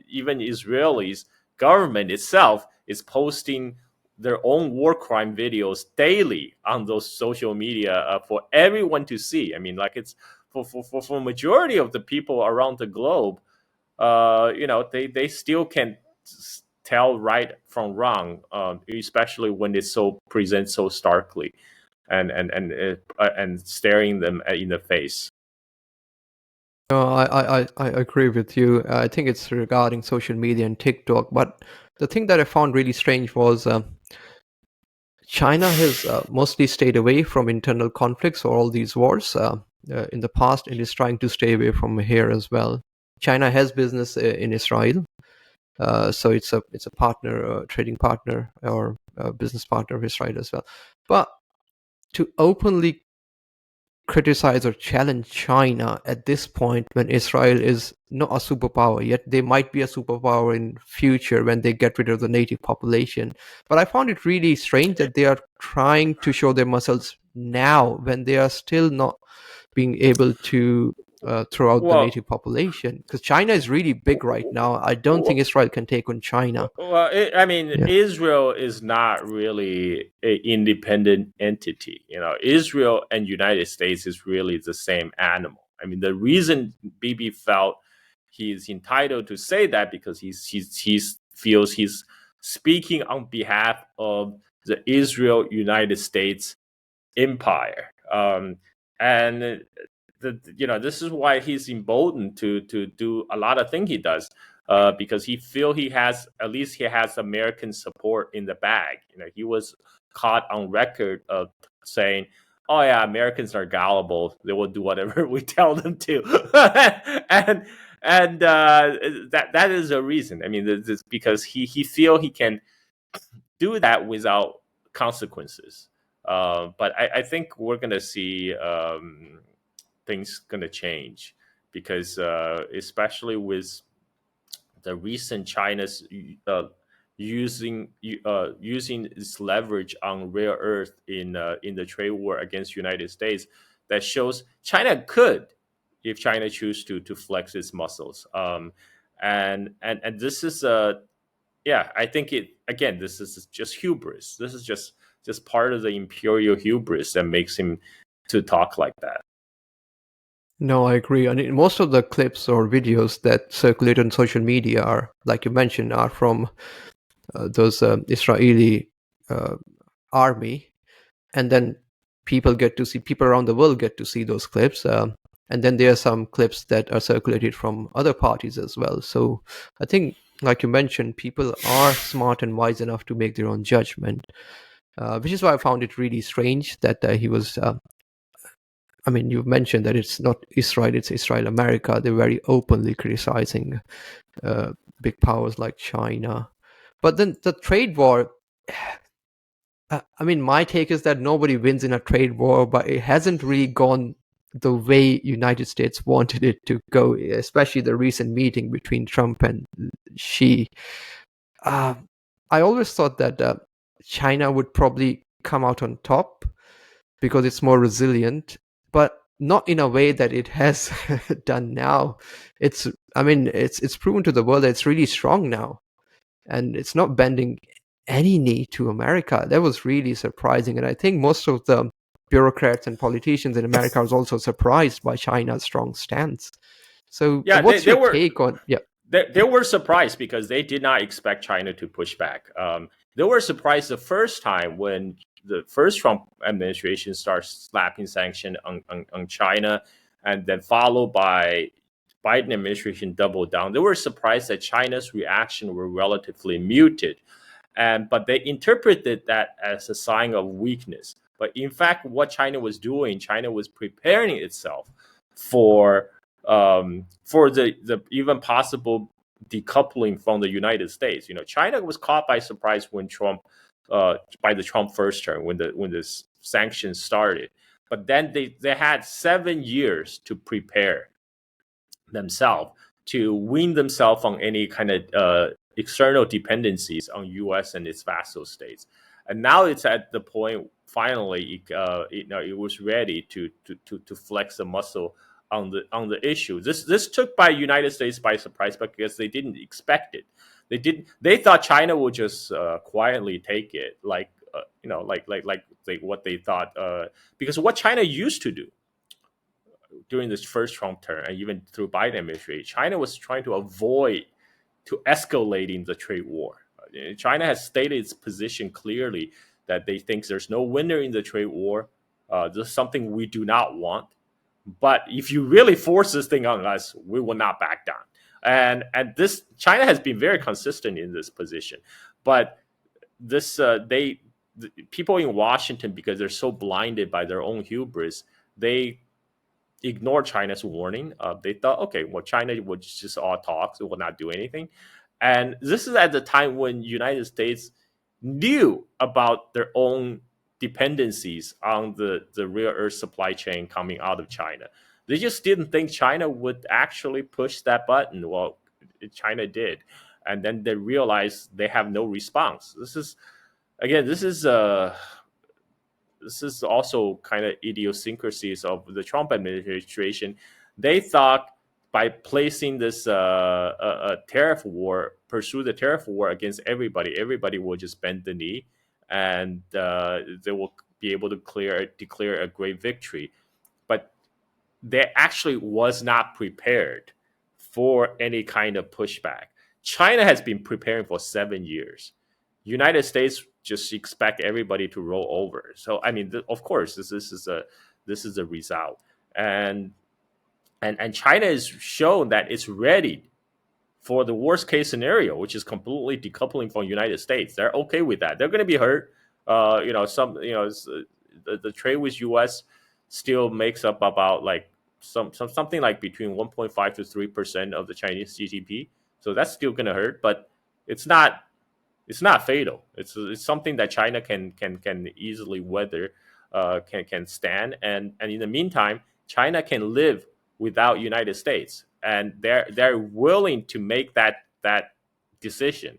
even Israelis government itself is posting their own war crime videos daily on those social media for everyone to see. I mean, like, it's for majority of the people around the globe, they still can tell right from wrong, especially when it's so present so starkly and staring them in the face. No, I agree with you. I think it's regarding social media and TikTok. But the thing that I found really strange was China has mostly stayed away from internal conflicts or all these wars in the past, and is trying to stay away from here as well. China has business in Israel, so it's a partner, trading partner, or business partner of Israel as well. But to openly criticize or challenge China at this point, when Israel is not a superpower yet, they might be a superpower in future when they get rid of the native population. But I found it really strange that they are trying to show their muscles now when they are still not being able to throw out the native population, because China is really big right now. I don't think Israel can take on China. Well, Israel is not really an independent entity. Israel and United States is really the same animal. I mean, the reason Bibi felt he's entitled to say that because he feels he's speaking on behalf of the Israel-United States empire, and this is why he's emboldened to do a lot of things he does, because he has American support in the bag. He was caught on record of saying, oh yeah, Americans are gullible. They will do whatever we tell them to, and that is a reason. I mean, this because he feel he can do that without consequences. But I think we're gonna see things gonna change because especially with the recent China's using its leverage on rare earth in the trade war against United States, that shows China could, if China choose to flex its muscles. And this is yeah, I think this is just hubris. This is just part of the imperial hubris that makes him to talk like that. No, I agree. I mean, most of the clips or videos that circulate on social media are, like you mentioned, are from those Israeli army, and then people around the world get to see those clips. And then there are some clips that are circulated from other parties as well. So I think, like you mentioned, people are smart and wise enough to make their own judgment, which is why I found it really strange that he was. I mean, you've mentioned that it's not Israel, it's Israel America. They're very openly criticizing big powers like China. But then the trade war, I mean, my take is that nobody wins in a trade war, but it hasn't really gone the way United States wanted it to go, especially the recent meeting between Trump and Xi. I always thought that China would probably come out on top because it's more resilient, but not in a way that it has done now. It's proven to the world that it's really strong now, and it's not bending any knee to America. That was really surprising, and I think most of the bureaucrats and politicians in America was also surprised by China's strong stance. So, yeah, what's your take on? Yeah, they were surprised because they did not expect China to push back. They were surprised the first time when the first Trump administration starts slapping sanction on China, and then followed by Biden administration doubled down. They were surprised that China's reaction were relatively muted, but they interpreted that as a sign of weakness. But in fact, what China was doing, China was preparing itself for the even possible decoupling from the United States. You know, China was caught by surprise when by the Trump first term, when the sanctions started. But then they had 7 years to prepare themselves, to wean themselves on any kind of external dependencies on U.S. and its vassal states. And now it's at the point, finally, it was ready to flex the muscle on the issue. This took by United States by surprise because they didn't expect it. They thought China would just quietly take it, like what they thought, because what China used to do during this first Trump term and even through Biden administration, China was trying to avoid to escalating the trade war. China has stated its position clearly that they think there's no winner in the trade war. This is something we do not want. But if you really force this thing on us, we will not back down. And this China has been very consistent in this position. But this the people in Washington, because they're so blinded by their own hubris, they ignore China's warning. They thought, okay, well, China would just all talk, it will not do anything. And this is at the time when United States knew about their own dependencies on the rare earth supply chain coming out of China. They just didn't think China would actually push that button. Well, China did. And then they realized they have no response. This is also kind of idiosyncrasies of the Trump administration. They thought by placing this tariff war, pursue the tariff war against everybody will just bend the knee, and they will be able to declare a great victory. But they actually was not prepared for any kind of pushback. China has been preparing for 7 years. United States just expect everybody to roll over. So I mean, of course, this is a result, and China has shown that it's ready for the worst case scenario, which is completely decoupling from the United States. They're okay with that. They're going to be hurt. the trade with U.S. still makes up about like something like between 1.5 to 3% of the Chinese GDP. So that's still going to hurt, but it's not fatal. It's something that China can easily weather, can stand, and in the meantime, China can live without United States, and they're willing to make that decision.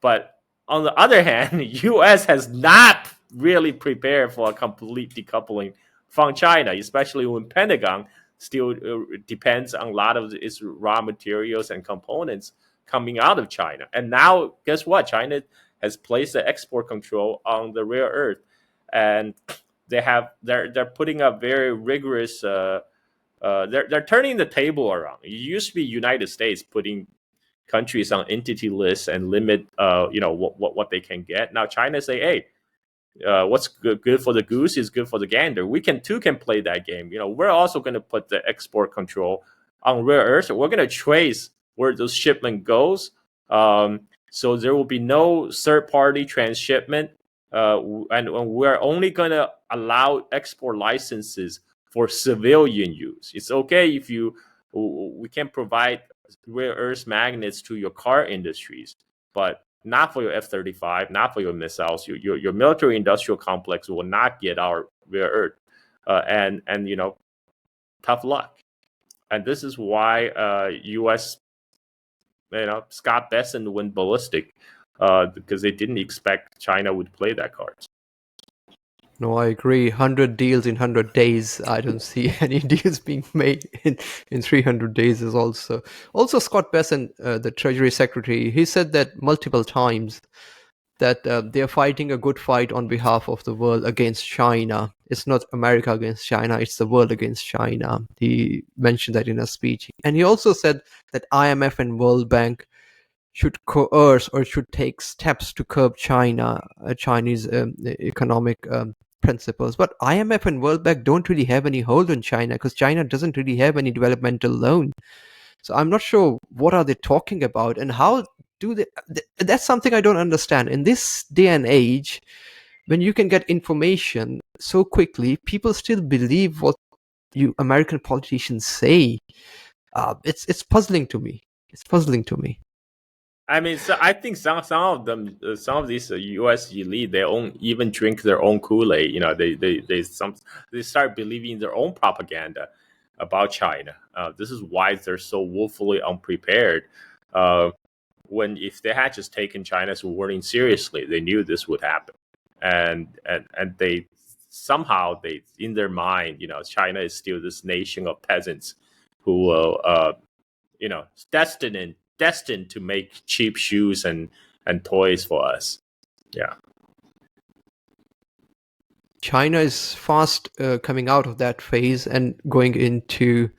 But on the other hand, U.S. has not really prepared for a complete decoupling from China, especially when Pentagon still depends on a lot of its raw materials and components coming out of China. And now, guess what? China has placed the export control on the rare earth, and they're putting up very rigorous. They're turning the table around. It used to be United States putting countries on entity lists and limit, what they can get. Now China say, hey, what's good for the goose is good for the gander. We can play that game. We're also going to put the export control on rare earth. We're going to trace where those shipment goes. So there will be no third-party transshipment, and we're only going to allow export licenses for civilian use. It's okay if we can provide rare earth magnets to your car industries, but not for your F-35, not for your missiles. Your military industrial complex will not get our rare earth, and tough luck. And this is why U.S. Scott Bessent went ballistic, because they didn't expect China would play that card. No, I agree. 100 deals in 100 days. I don't see any deals being made in 300 days is also Scott Bessent, the Treasury Secretary, he said that multiple times that they're fighting a good fight on behalf of the world against China. It's not America against China, it's the world against China. He mentioned that in a speech. And he also said that IMF and World Bank should coerce or should take steps to curb Chinese economic principles. But IMF and World Bank don't really have any hold on China because China doesn't really have any developmental loan. So I'm not sure what are they talking about and how do they. That's something I don't understand. In this day and age, when you can get information so quickly, people still believe what you American politicians say. It's puzzling to me. It's puzzling to me. I mean, so I think some of them, some of these U.S. elite, they even drink their own Kool-Aid. They start believing their own propaganda about China. This is why they're so woefully unprepared. If they had just taken China's warning seriously, they knew this would happen, and they somehow in their mind, China is still this nation of peasants who will, destined to make cheap shoes and toys for us. Yeah. China is fast coming out of that phase and going into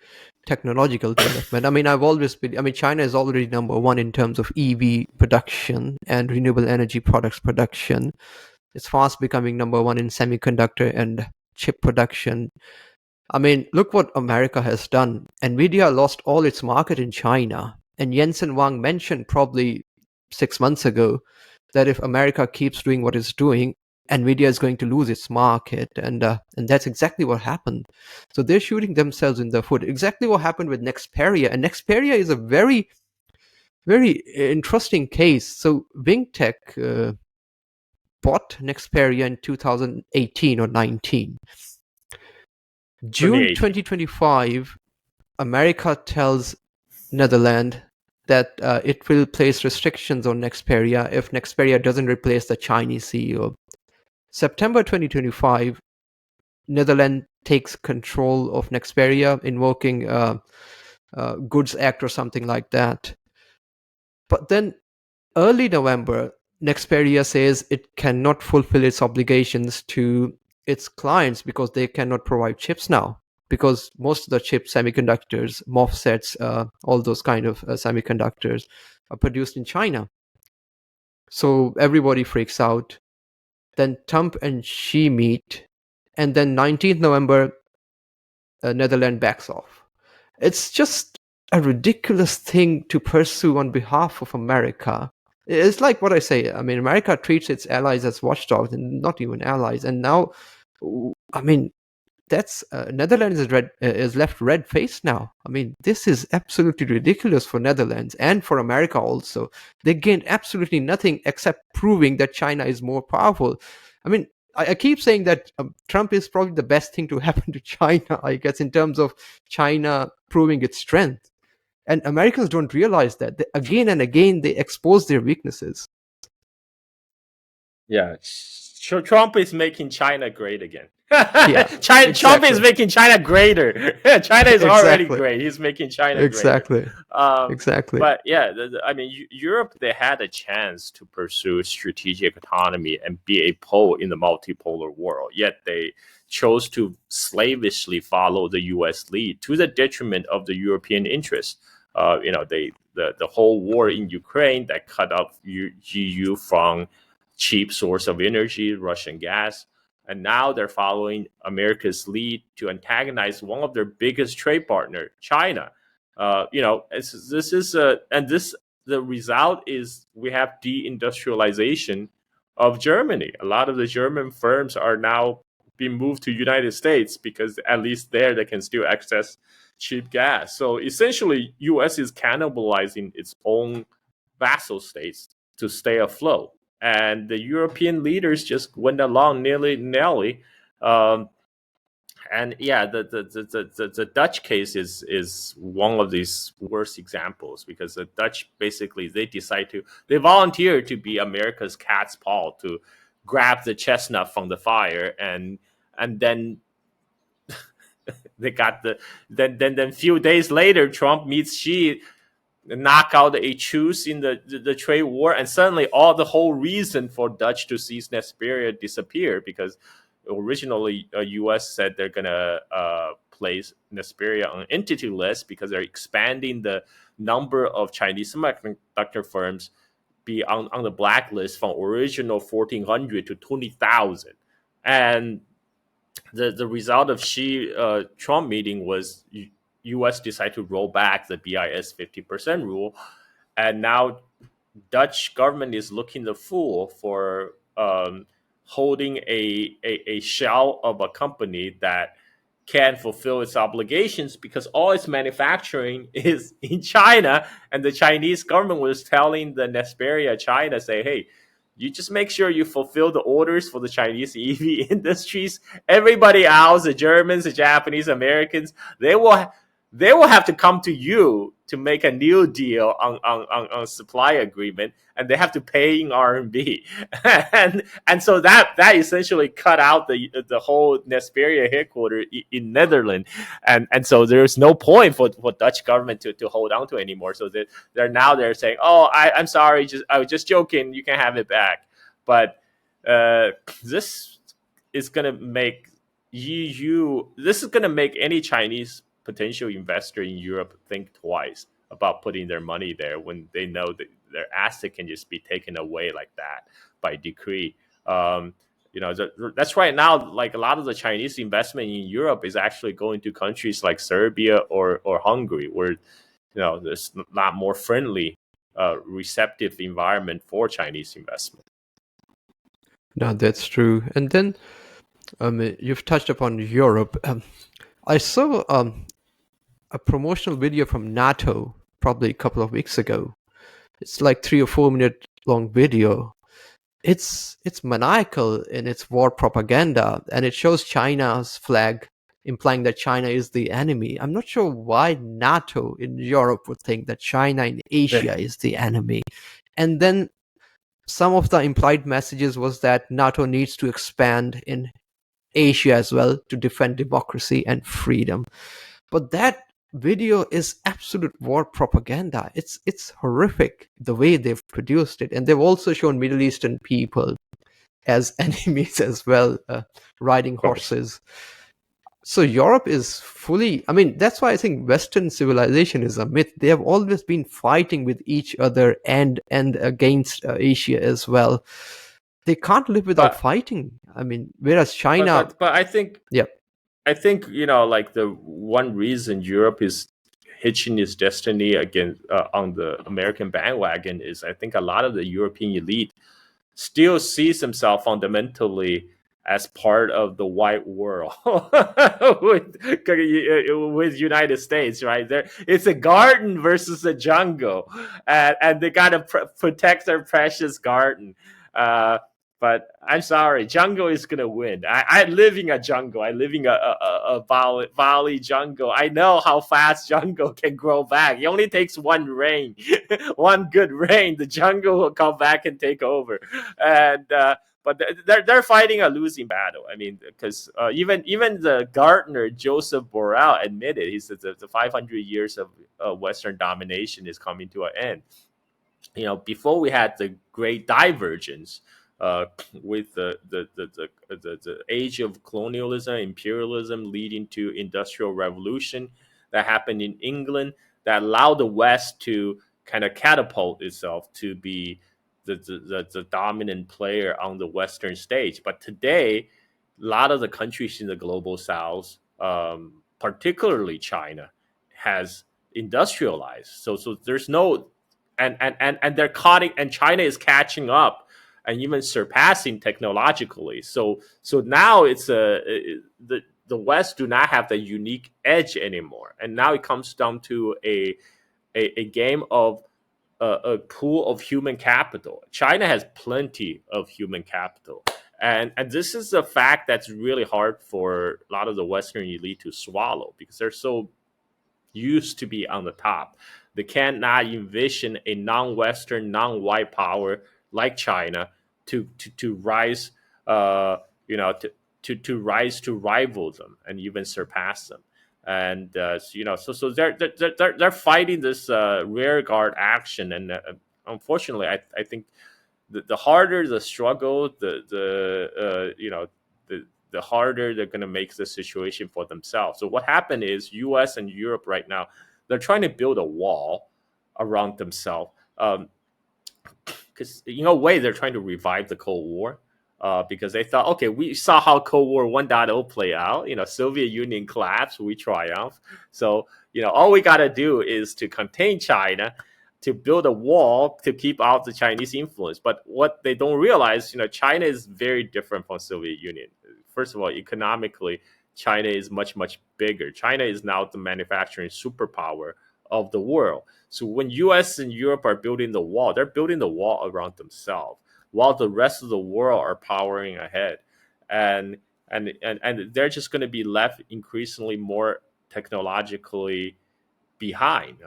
technological development. I mean, China is already number one in terms of EV production and renewable energy products production. It's fast becoming number one in semiconductor and chip production. I mean, look what America has done. Nvidia lost all its market in China. And Jensen Huang mentioned probably 6 months ago that if America keeps doing what it's doing, Nvidia is going to lose its market. And that's exactly what happened. So they're shooting themselves in the foot. Exactly what happened with Nexperia. And Nexperia is a very, very interesting case. So Wingtech bought Nexperia in 2018 or 19. June 2025, America tells Netherlands that it will place restrictions on Nexperia if Nexperia doesn't replace the Chinese CEO. September 2025, Netherlands takes control of Nexperia, invoking Goods Act or something like that. But then early November, Nexperia says it cannot fulfill its obligations to its clients because they cannot provide chips now. Because most of the chip semiconductors, MOSFETs, all those kind of semiconductors are produced in China. So everybody freaks out. Then Trump and Xi meet. And then 19th November, Netherlands backs off. It's just a ridiculous thing to pursue on behalf of America. It's like what I say. I mean, America treats its allies as watchdogs and not even allies. And now I mean, that's Netherlands is left red-faced now. I mean, this is absolutely ridiculous for Netherlands and for America also. They gained absolutely nothing except proving that China is more powerful. I mean, I keep saying that Trump is probably the best thing to happen to China, I guess, in terms of China proving its strength. And Americans don't realize that. Again and again, they expose their weaknesses. Yeah, Trump is making China great again. Yeah, Trump is making China greater. China is already great. He's making China Exactly. greater. Exactly. But yeah, I mean, Europe, they had a chance to pursue strategic autonomy and be a pole in the multipolar world. Yet they chose to slavishly follow the U.S. lead to the detriment of the European interests. The whole war in Ukraine that cut off EU from cheap source of energy, Russian gas. And now they're following America's lead to antagonize one of their biggest trade partner, China. The result is we have deindustrialization of Germany. A lot of the German firms are now being moved to United States because at least there they can still access cheap gas. So essentially, U.S. is cannibalizing its own vassal states to stay afloat. And the European leaders just went along nilly-nilly. And yeah, the Dutch case is one of these worst examples, because the Dutch basically they volunteer to be America's cat's paw, to grab the chestnut from the fire, and then they got then few days later Trump meets Xi, knock out a truce in the trade war, and suddenly the whole reason for Dutch to seize Nexperia disappeared, because originally U.S. said they're gonna place Nexperia on entity list because they're expanding the number of Chinese semiconductor firms be on the blacklist from original 1,400 to 20,000, and the result of Trump meeting was U.S. decided to roll back the BIS 50% rule, and now Dutch government is looking the fool for holding a shell of a company that can fulfill its obligations, because all its manufacturing is in China, and the Chinese government was telling the Nexperia China, say, hey, you just make sure you fulfill the orders for the Chinese EV industries. Everybody else, the Germans, the Japanese, Americans, they will have to come to you to make a new deal on supply agreement, and they have to pay in RMB. and so that essentially cut out the whole Nexperia headquarters in Netherlands. And so there's no point for Dutch government to hold on to anymore. So they're saying, oh, I'm sorry, I was just joking, you can have it back. But this is going to make any Chinese potential investor in Europe think twice about putting their money there, when they know that their asset can just be taken away like that by decree. That's right now, like a lot of the Chinese investment in Europe is actually going to countries like Serbia or Hungary, where there's a lot more friendly, receptive environment for Chinese investment. No, that's true. And then you've touched upon Europe. I saw a promotional video from NATO probably a couple of weeks ago. It's like 3 or 4 minute long video. It's maniacal in its war propaganda, and it shows China's flag, implying that China is the enemy. I'm not sure why NATO in Europe would think that China in Asia is the enemy. And then some of the implied messages was that NATO needs to expand in Asia as well to defend democracy and freedom. But that video is absolute war propaganda. It's horrific the way they've produced it, and they've also shown Middle Eastern people as enemies as well, riding horses. So Europe is fully, that's why I think Western civilization is a myth. They have always been fighting with each other and against Asia as well. They can't live without fighting. Whereas China, but I think, I think like the one reason Europe is hitching its destiny again on the American bandwagon is, I think a lot of the European elite still sees themselves fundamentally as part of the white world with United States, right? It's a garden versus a jungle, and they gotta protect their precious garden. But I'm sorry, jungle is gonna win. I live in a jungle. I live in a valley jungle. I know how fast jungle can grow back. It only takes one rain, one good rain, the jungle will come back and take over. And but they're fighting a losing battle. I mean, because even the gardener Joseph Borrell admitted, he said the 500 years of Western domination is coming to an end. You know, before we had the great divergence with the age of colonialism, imperialism, leading to industrial revolution that happened in England, that allowed the West to kind of catapult itself to be the dominant player on the Western stage. But today, a lot of the countries in the global South, particularly China, has industrialized. So there's no, and they're cutting, and China is catching up and even surpassing technologically. So now it's the West do not have the unique edge anymore, and now it comes down to a game of a pool of human capital. China has plenty of human capital, and this is a fact that's really hard for a lot of the Western elite to swallow, because they're so used to be on the top. They cannot envision a non-Western, non-white power like China to rise, to rise to rival them and even surpass them. And so they're fighting this rear guard action, and unfortunately, I think the harder the struggle, the harder they're going to make the situation for themselves. So what happened is U.S. and Europe right now, they're trying to build a wall around themselves. Because in a way, they're trying to revive the Cold War, because they thought, okay, we saw how Cold War 1.0 play out. Soviet Union collapsed, we triumph. So, all we got to do is to contain China, to build a wall to keep out the Chinese influence. But what they don't realize, China is very different from Soviet Union. First of all, economically, China is much, much bigger. China is now the manufacturing superpower of the world. So when U.S. and Europe are building the wall, they're building the wall around themselves, while the rest of the world are powering ahead, and they're just going to be left increasingly more technologically behind.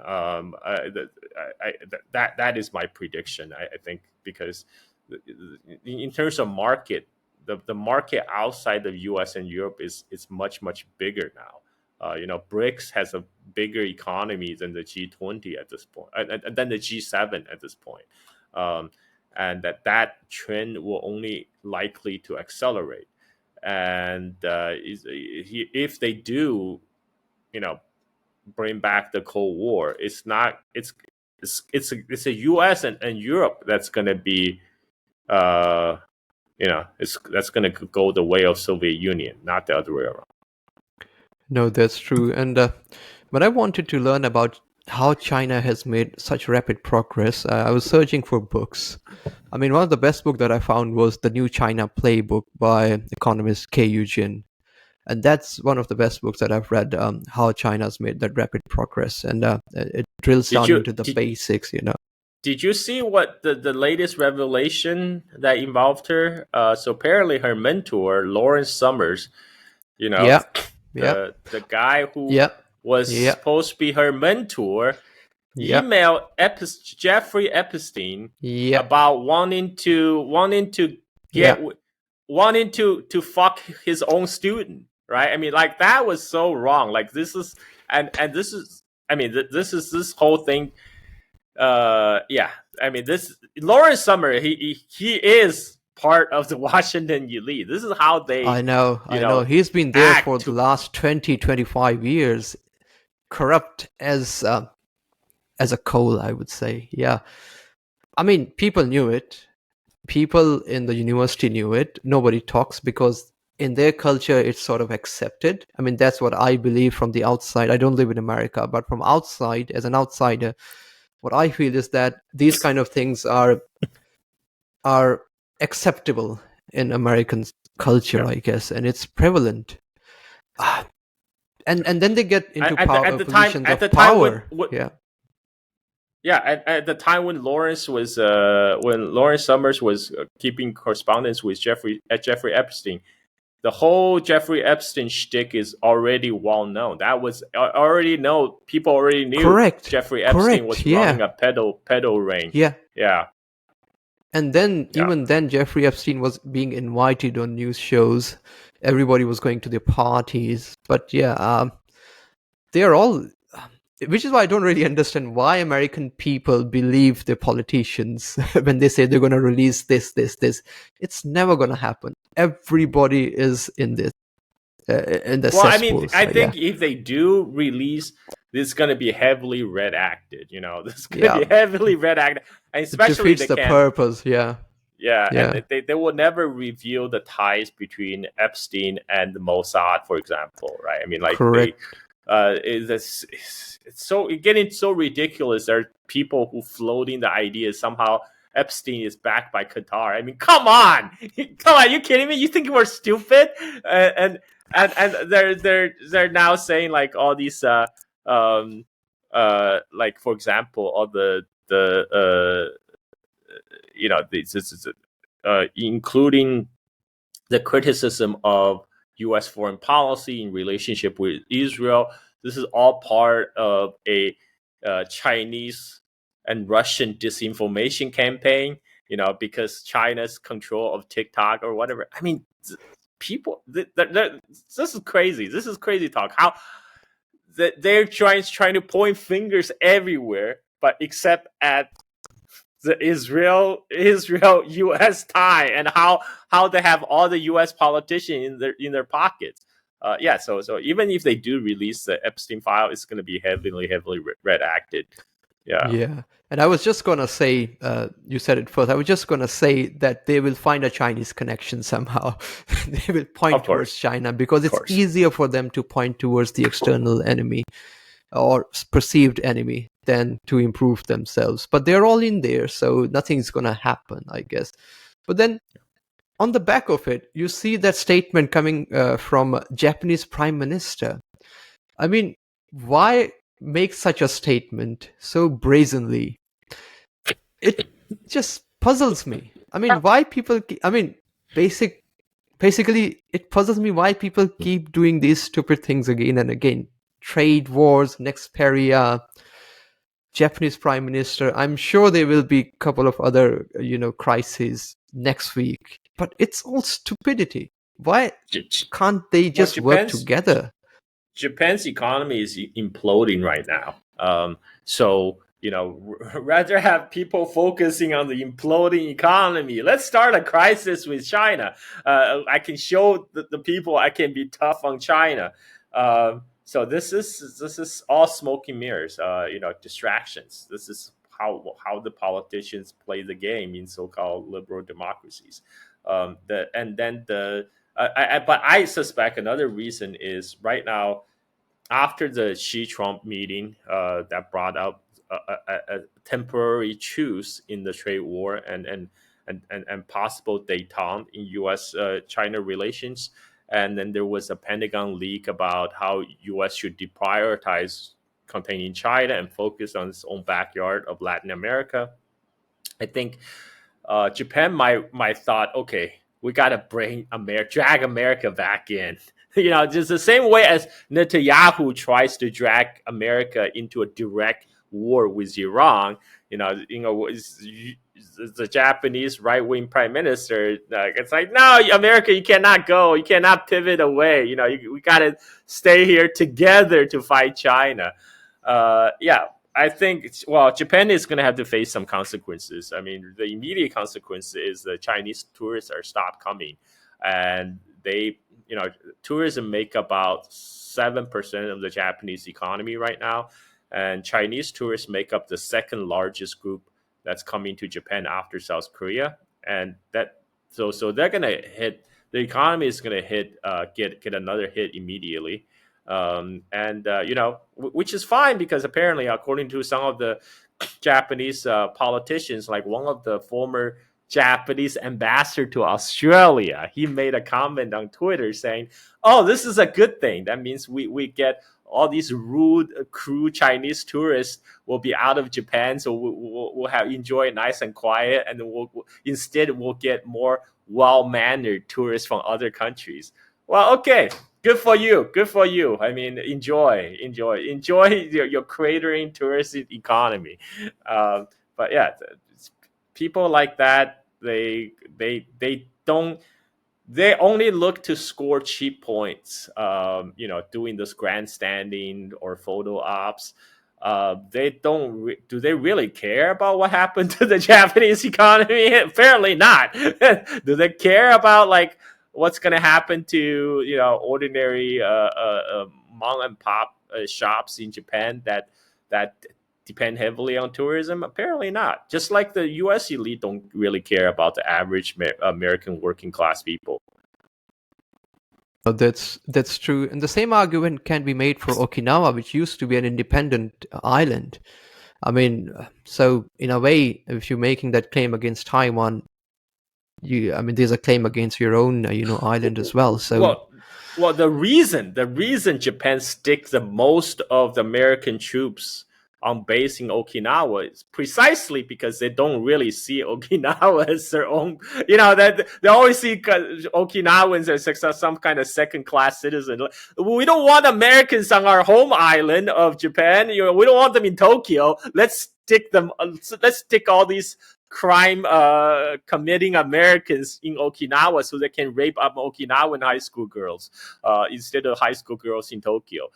That is my prediction. I think, because in terms of market, the market outside of U.S. and Europe is much, much bigger now. BRICS has a bigger economy than the G20 at this point, and than the G7 at this point. And that trend will only likely to accelerate. And if they do, bring back the Cold War, it's a U.S. and Europe that's going to be, that's going to go the way of Soviet Union, not the other way around. No, that's true. And but I wanted to learn about how China has made such rapid progress. I was searching for books. I mean, one of the best books that I found was The New China Playbook by economist K.U. Jin. And that's one of the best books that I've read, how China's made that rapid progress. And it drills down into the basics, Did you see what the latest revelation that involved her? So apparently her mentor, Lawrence Summers, the guy who was supposed to be her mentor, emailed Jeffrey Epstein about wanting to fuck his own student, right? I mean, like, that was so wrong. Like, this is this whole thing. I mean, this Lawrence Summers, he is part of the Washington elite. This is how they. I know. He's been there for the last 20-25 years, corrupt as a coal, I would say. Yeah, I mean, people knew it. People in the university knew it. Nobody talks because in their culture, it's sort of accepted. I mean, that's what I believe from the outside. I don't live in America, but from outside, as an outsider, what I feel is that these kind of things are acceptable in American culture, I guess, and it's prevalent. And then they get into positions of power. At the time when Lawrence Summers was keeping correspondence with Jeffrey Epstein, the whole Jeffrey Epstein shtick is already well known. That was people already knew Jeffrey Epstein was running a pedo ring. Yeah. And then even then, Jeffrey Epstein was being invited on news shows. Everybody was going to their parties. But they are all, which is why I don't really understand why American people believe their politicians when they say they're going to release this. It's never going to happen. Everybody is in this. I think if they do release, this is going to be heavily redacted. This is going to be heavily redacted, and especially it defeats the purpose. Yeah. And they will never reveal the ties between Epstein and the Mossad, for example, right? I mean, like, it's getting so ridiculous. There are people who floating the idea somehow Epstein is backed by Qatar. I mean, come on, you kidding me? You think we're stupid? And they're now saying like all these like, for example, all including the criticism of U.S. foreign policy in relationship with Israel. This is all part of a Chinese and Russian disinformation campaign, because China's control of TikTok or whatever. I mean, people, this is crazy. This is crazy talk. How they're trying to point fingers everywhere, but except at the Israel-U.S. tie, and how they have all the U.S. politicians in their pockets. So even if they do release the Epstein file, it's going to be heavily redacted. Yeah. And I was just going to say, you said it first, I was just going to say that they will find a Chinese connection somehow. They will point towards China because it's easier for them to point towards the external enemy or perceived enemy than to improve themselves. But they're all in there, so nothing's going to happen, I guess. But then on the back of it, you see that statement coming from Japanese Prime Minister. I mean, why make such a statement so brazenly? It just puzzles me. I mean, why people... basically, it puzzles me why people keep doing these stupid things again and again. Trade wars, Nexperia, Japanese Prime Minister. I'm sure there will be a couple of other, crises next week. But it's all stupidity. Why can't they just work together? Japan's economy is imploding right now. Rather have people focusing on the imploding economy. Let's start a crisis with China. I can show the people I can be tough on China. So this is all smoke and mirrors. Distractions. This is how the politicians play the game in so-called liberal democracies. But I suspect another reason is right now, after the Xi-Trump meeting that brought up a temporary truce in the trade war and possible détente in U.S.-China relations, and then there was a Pentagon leak about how U.S. should deprioritize containing China and focus on its own backyard of Latin America. I think Japan might thought, okay, we got to drag America back in. Just the same way as Netanyahu tries to drag America into a direct war with Iran. The Japanese right-wing prime minister, it's like, no, America, you cannot go. You cannot pivot away. We got to stay here together to fight China. I think, Japan is going to have to face some consequences. I mean, the immediate consequence is the Chinese tourists are stopped coming. And tourism make about 7% of the Japanese economy right now. And Chinese tourists make up the second largest group that's coming to Japan after South Korea. And so they're going to hit, the economy is going to get another hit immediately. Which is fine because apparently, according to some of the Japanese politicians, like one of the former Japanese ambassador to Australia. He made a comment on Twitter saying, "Oh, this is a good thing. That means we get all these rude, crude Chinese tourists will be out of Japan, so we'll have enjoy it nice and quiet, and then instead we'll get more well-mannered tourists from other countries." Well, okay, good for you. Good for you. I mean, enjoy your cratering tourist economy. But yeah, people like that, they only look to score cheap points. Doing this grandstanding or photo ops. They don't. Do they really care about what happened to the Japanese economy? Apparently not. Do they care about like what's going to happen to ordinary mom and pop shops in Japan that depend heavily on tourism? Apparently not. Just like the U.S. elite don't really care about the average American working class people. That's true, and the same argument can be made for Okinawa, which used to be an independent island. I mean, so in a way, if you're making that claim against Taiwan, there's a claim against your own, island as well. So, well, the reason Japan sticks the most of the American troops on base in Okinawa is precisely because they don't really see Okinawa as their own. That they always see Okinawans as some kind of second-class citizen. We don't want Americans on our home island of Japan. We don't want them in Tokyo. Let's stick all these crime committing Americans in Okinawa so they can rape up Okinawan high school girls instead of high school girls in Tokyo.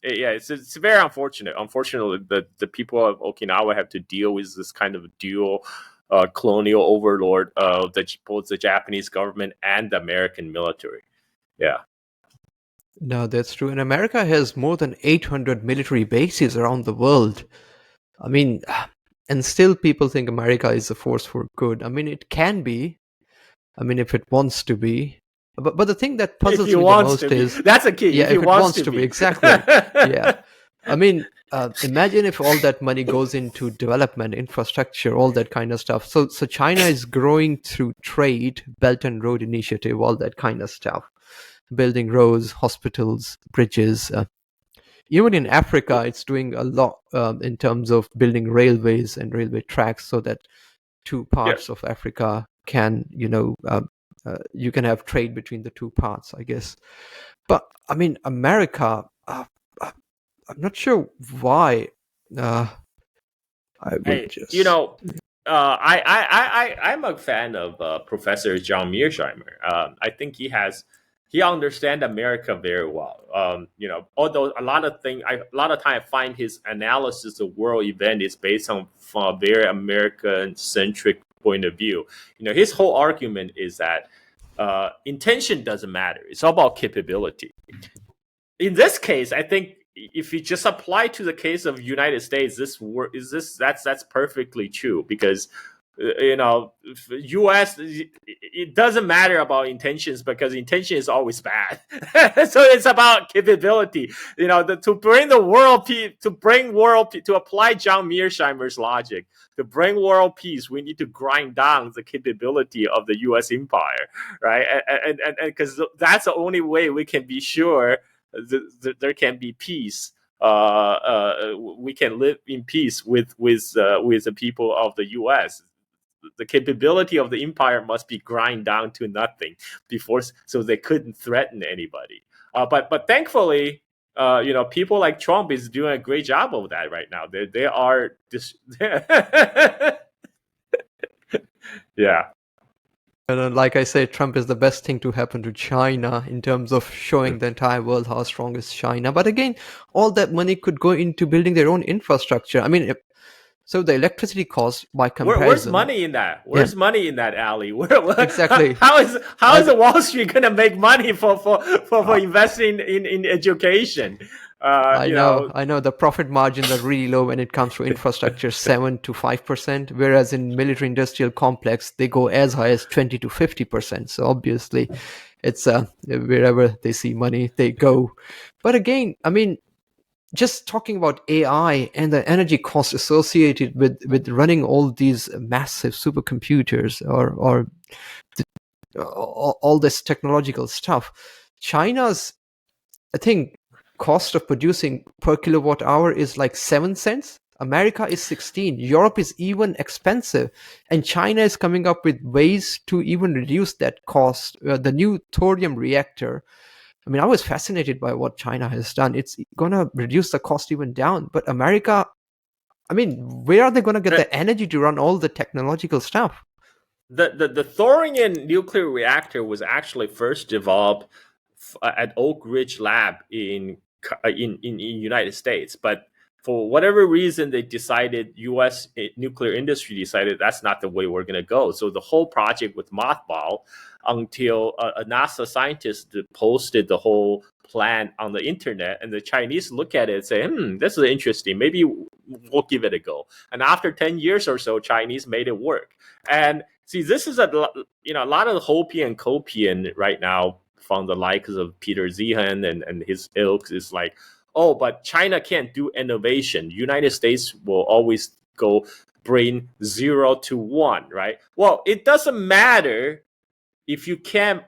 It's very unfortunate. Unfortunately, the people of Okinawa have to deal with this kind of dual colonial overlord of both the Japanese government and the American military. Yeah. No, that's true. And America has more than 800 military bases around the world. I mean, and still people think America is a force for good. I mean, it can be. I mean, if it wants to be. But the thing that puzzles me the most is... That's a key. Yeah, if it wants to be. Exactly. Yeah. I mean, imagine if all that money goes into development, infrastructure, all that kind of stuff. So China is growing through trade, Belt and Road Initiative, all that kind of stuff. Building roads, hospitals, bridges. Even in Africa, it's doing a lot in terms of building railways and railway tracks so that two parts of Africa can, you can have trade between the two parts, I guess. But, I mean, America, I'm not sure why. I'm a fan of Professor John Mearsheimer. I think he understands America very well. Although a lot of time I find his analysis of world event is based on from a very American-centric point of view. His whole argument is that intention doesn't matter. It's all about capability. In this case, I think if you just apply to the case of United States, that's perfectly true because U.S. it doesn't matter about intentions because intention is always bad. So it's about capability. To bring to apply John Mearsheimer's logic, to bring world peace, we need to grind down the capability of the U.S. empire, right? And because that's the only way we can be sure that there can be peace. We can live in peace with the people of the U.S. The capability of the empire must be grind down to nothing so they couldn't threaten anybody. But thankfully, people like Trump is doing a great job of that right now. They are yeah. And like I said, Trump is the best thing to happen to China in terms of showing the entire world how strong is China. But again, all that money could go into building their own infrastructure. I mean, so the electricity cost by comparison. Where's money in that? Where's money in that, Ali? Exactly. How is the Wall Street going to make money for investing in education? I know the profit margins are really low when it comes to infrastructure, 7 to 5%, whereas in military industrial complex they go as high as 20 to 50%. So obviously, it's wherever they see money they go. But again, I mean, just talking about AI and the energy costs associated with running all these massive supercomputers or all this technological stuff, China's, I think, cost of producing per kilowatt hour is like 7 cents. America is 16. Europe is even expensive. And China is coming up with ways to even reduce that cost. The new thorium reactor, I mean, I was fascinated by what China has done. It's going to reduce the cost even down. But America, I mean, where are they going to get the energy to run all the technological stuff? The thorium nuclear reactor was actually first developed at Oak Ridge Lab in United States, but for whatever reason, they decided U.S. nuclear industry decided that's not the way we're going to go. So the whole project was mothballed until a NASA scientist posted the whole plan on the internet, and the Chinese look at it and say, this is interesting. Maybe we'll give it a go. And after 10 years or so, Chinese made it work. And see, this is a lot of Hopi and Copian right now from the likes of Peter Zihan and his ilk is like, oh, but China can't do innovation. United States will always go bring 0 to 1, right? Well, it doesn't matter if you can't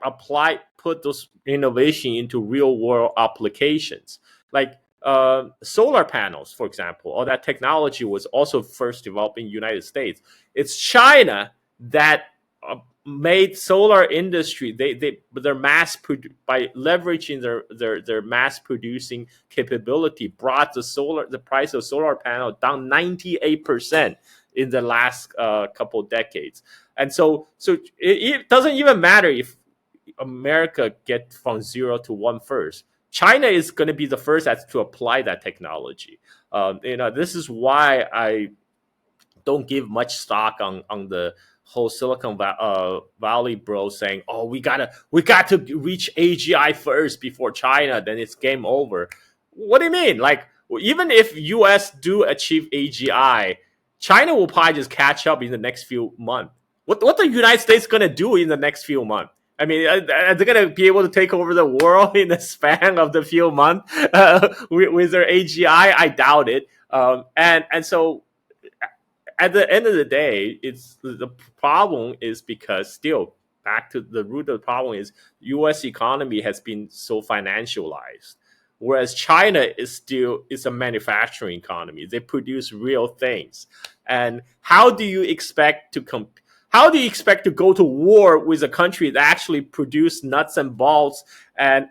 put those innovation into real world applications. Like solar panels, for example, all that technology was also first developed in the United States. It's China that made solar industry their by leveraging their mass producing capability brought the price of solar panel down 98% in the last couple decades. And so it doesn't even matter if America get from 0 to 1 first. China is going to be the first to apply that technology. This is why I don't give much stock on the whole Silicon Valley bro saying, "Oh, we got to reach AGI first before China, then it's game over." What do you mean? Like, even if US do achieve AGI, China will probably just catch up in the next few months. What the United States going to do in the next few months? I mean, are they going to be able to take over the world in the span of the few months with their AGI? I doubt it. And so at the end of the day, it's the problem is because still back to the root of the problem is U.S. economy has been so financialized, whereas China is a manufacturing economy. They produce real things, and how do you expect to go to war with a country that actually produce nuts and bolts and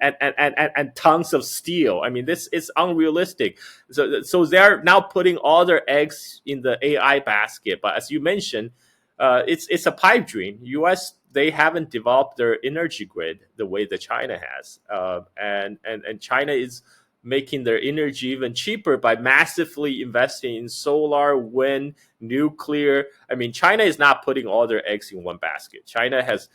tons of steel? I mean, this is unrealistic. So they're now putting all their eggs in the AI basket. But as you mentioned, it's a pipe dream. U.S. they haven't developed their energy grid the way that China has, and China is making their energy even cheaper by massively investing in solar, wind, nuclear. I mean, China is not putting all their eggs in one basket. China has,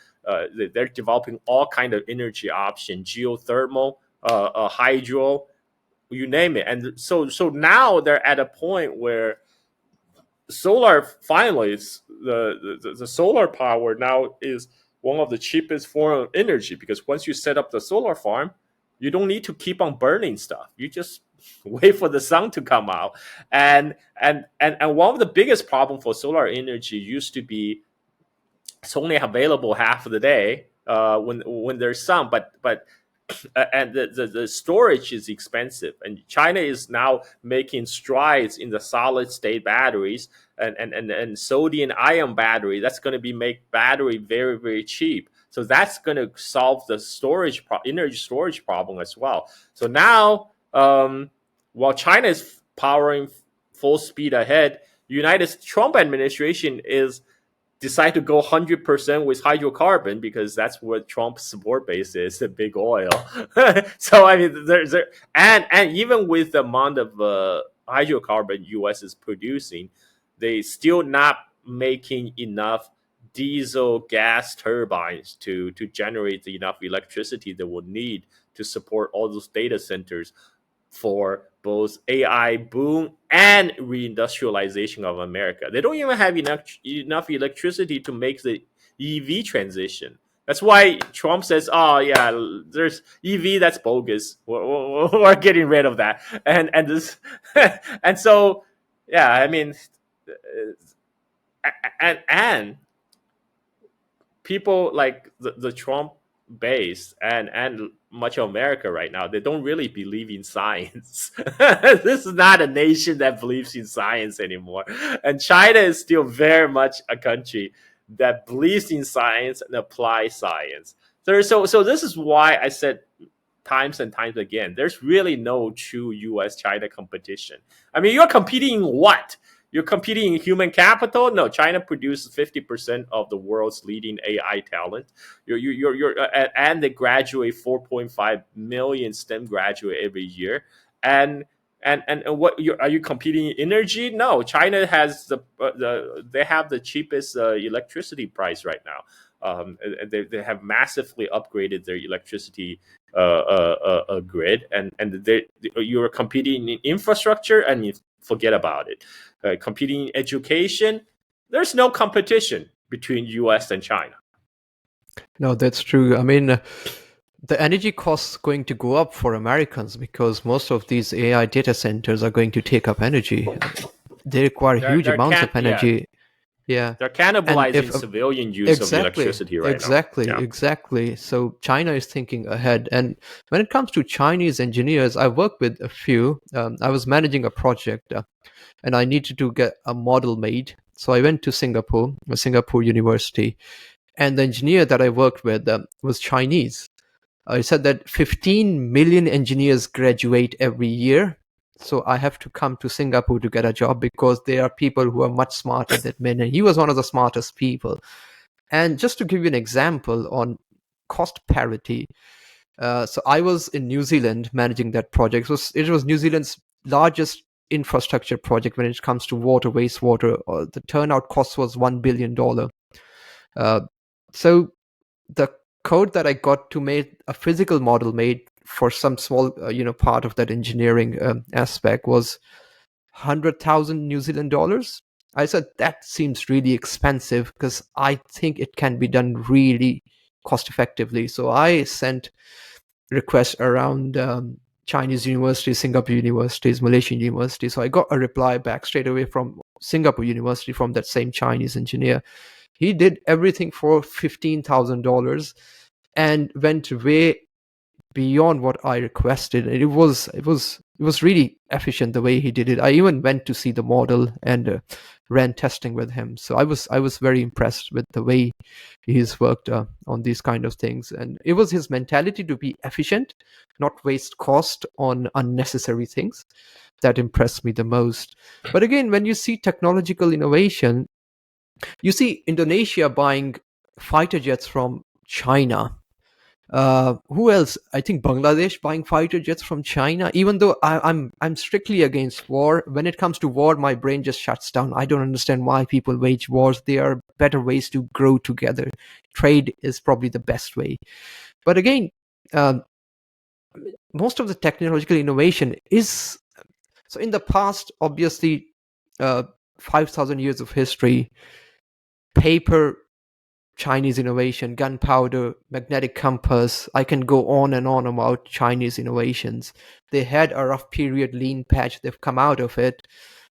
they're developing all kind of energy options, geothermal, hydro, you name it. And so now they're at a point where solar finally, the solar power now is one of the cheapest form of energy, because once you set up the solar farm, you don't need to keep on burning stuff. You just wait for the sun to come out. And one of the biggest problems for solar energy used to be it's only available half of the day when there's sun, but and the storage is expensive. And China is now making strides in the solid state batteries and sodium ion battery. That's going to make battery very, very cheap. So that's going to solve the energy storage problem as well. So now, while China is powering full speed ahead, Trump administration is decide to go 100% with hydrocarbon, because that's what Trump's support base is, the big oil. So I mean, and even with the amount of hydrocarbon U.S. is producing, they still not making enough diesel gas turbines to generate enough electricity that will need to support all those data centers for both AI boom and reindustrialization of America. They don't even have enough electricity to make the EV transition. That's why Trump says, "Oh yeah, there's EV that's bogus. We're getting rid of that." And this, and so yeah, I mean, and people like the Trump base and much of America right now, they don't really believe in science. This is not a nation that believes in science anymore. And China is still very much a country that believes in science and applies science. So this is why I said times and times again, there's really no true US-China competition. I mean, you're competing in what? You're competing in human capital? No, China produces 50% of the world's leading AI talent. And they graduate 4.5 million STEM graduate every year. And what are you competing in energy? No, China has they have the cheapest electricity price right now. They have massively upgraded their electricity grid, and you're competing in infrastructure, and you forget about it. Competing in education, there's no competition between US and China. No, that's true. I mean, the energy costs going to go up for Americans because most of these AI data centers are going to take up energy. They require huge amounts of energy. Yeah. They're cannibalizing civilian use of electricity right now. Exactly. So China is thinking ahead. And when it comes to Chinese engineers, I work with a few. I was managing a project and I needed to get a model made. So I went to Singapore University. And the engineer that I worked with was Chinese. He said that 15 million engineers graduate every year. So I have to come to Singapore to get a job because there are people who are much smarter than me. And he was one of the smartest people. And just to give you an example on cost parity. So I was in New Zealand managing that project. It was New Zealand's largest infrastructure project when it comes to water, wastewater. The turnout cost was $1 billion. So the code that I got to make a physical model made for some small, part of that engineering aspect was 100,000 New Zealand dollars. I said, that seems really expensive because I think it can be done really cost effectively. So I sent requests around Chinese universities, Singapore universities, Malaysian universities. So I got a reply back straight away from Singapore University from that same Chinese engineer. He did everything for $15,000 and went way beyond what I requested. It was really efficient the way he did it. I even went to see the model and ran testing with him. So I was very impressed with the way he's worked on these kind of things. And it was his mentality to be efficient, not waste cost on unnecessary things, that impressed me the most. But again, when you see technological innovation, you see Indonesia buying fighter jets from China. Who else? I think Bangladesh buying fighter jets from China. Even though I'm strictly against war, when it comes to war, my brain just shuts down. I don't understand why people wage wars. There are better ways to grow together. Trade is probably the best way. But again, most of the technological innovation is so in the past. Obviously, 5,000 years of history. Paper, Chinese innovation, gunpowder, magnetic compass. I can go on and on about Chinese innovations. They had a rough period, lean patch. They've come out of it.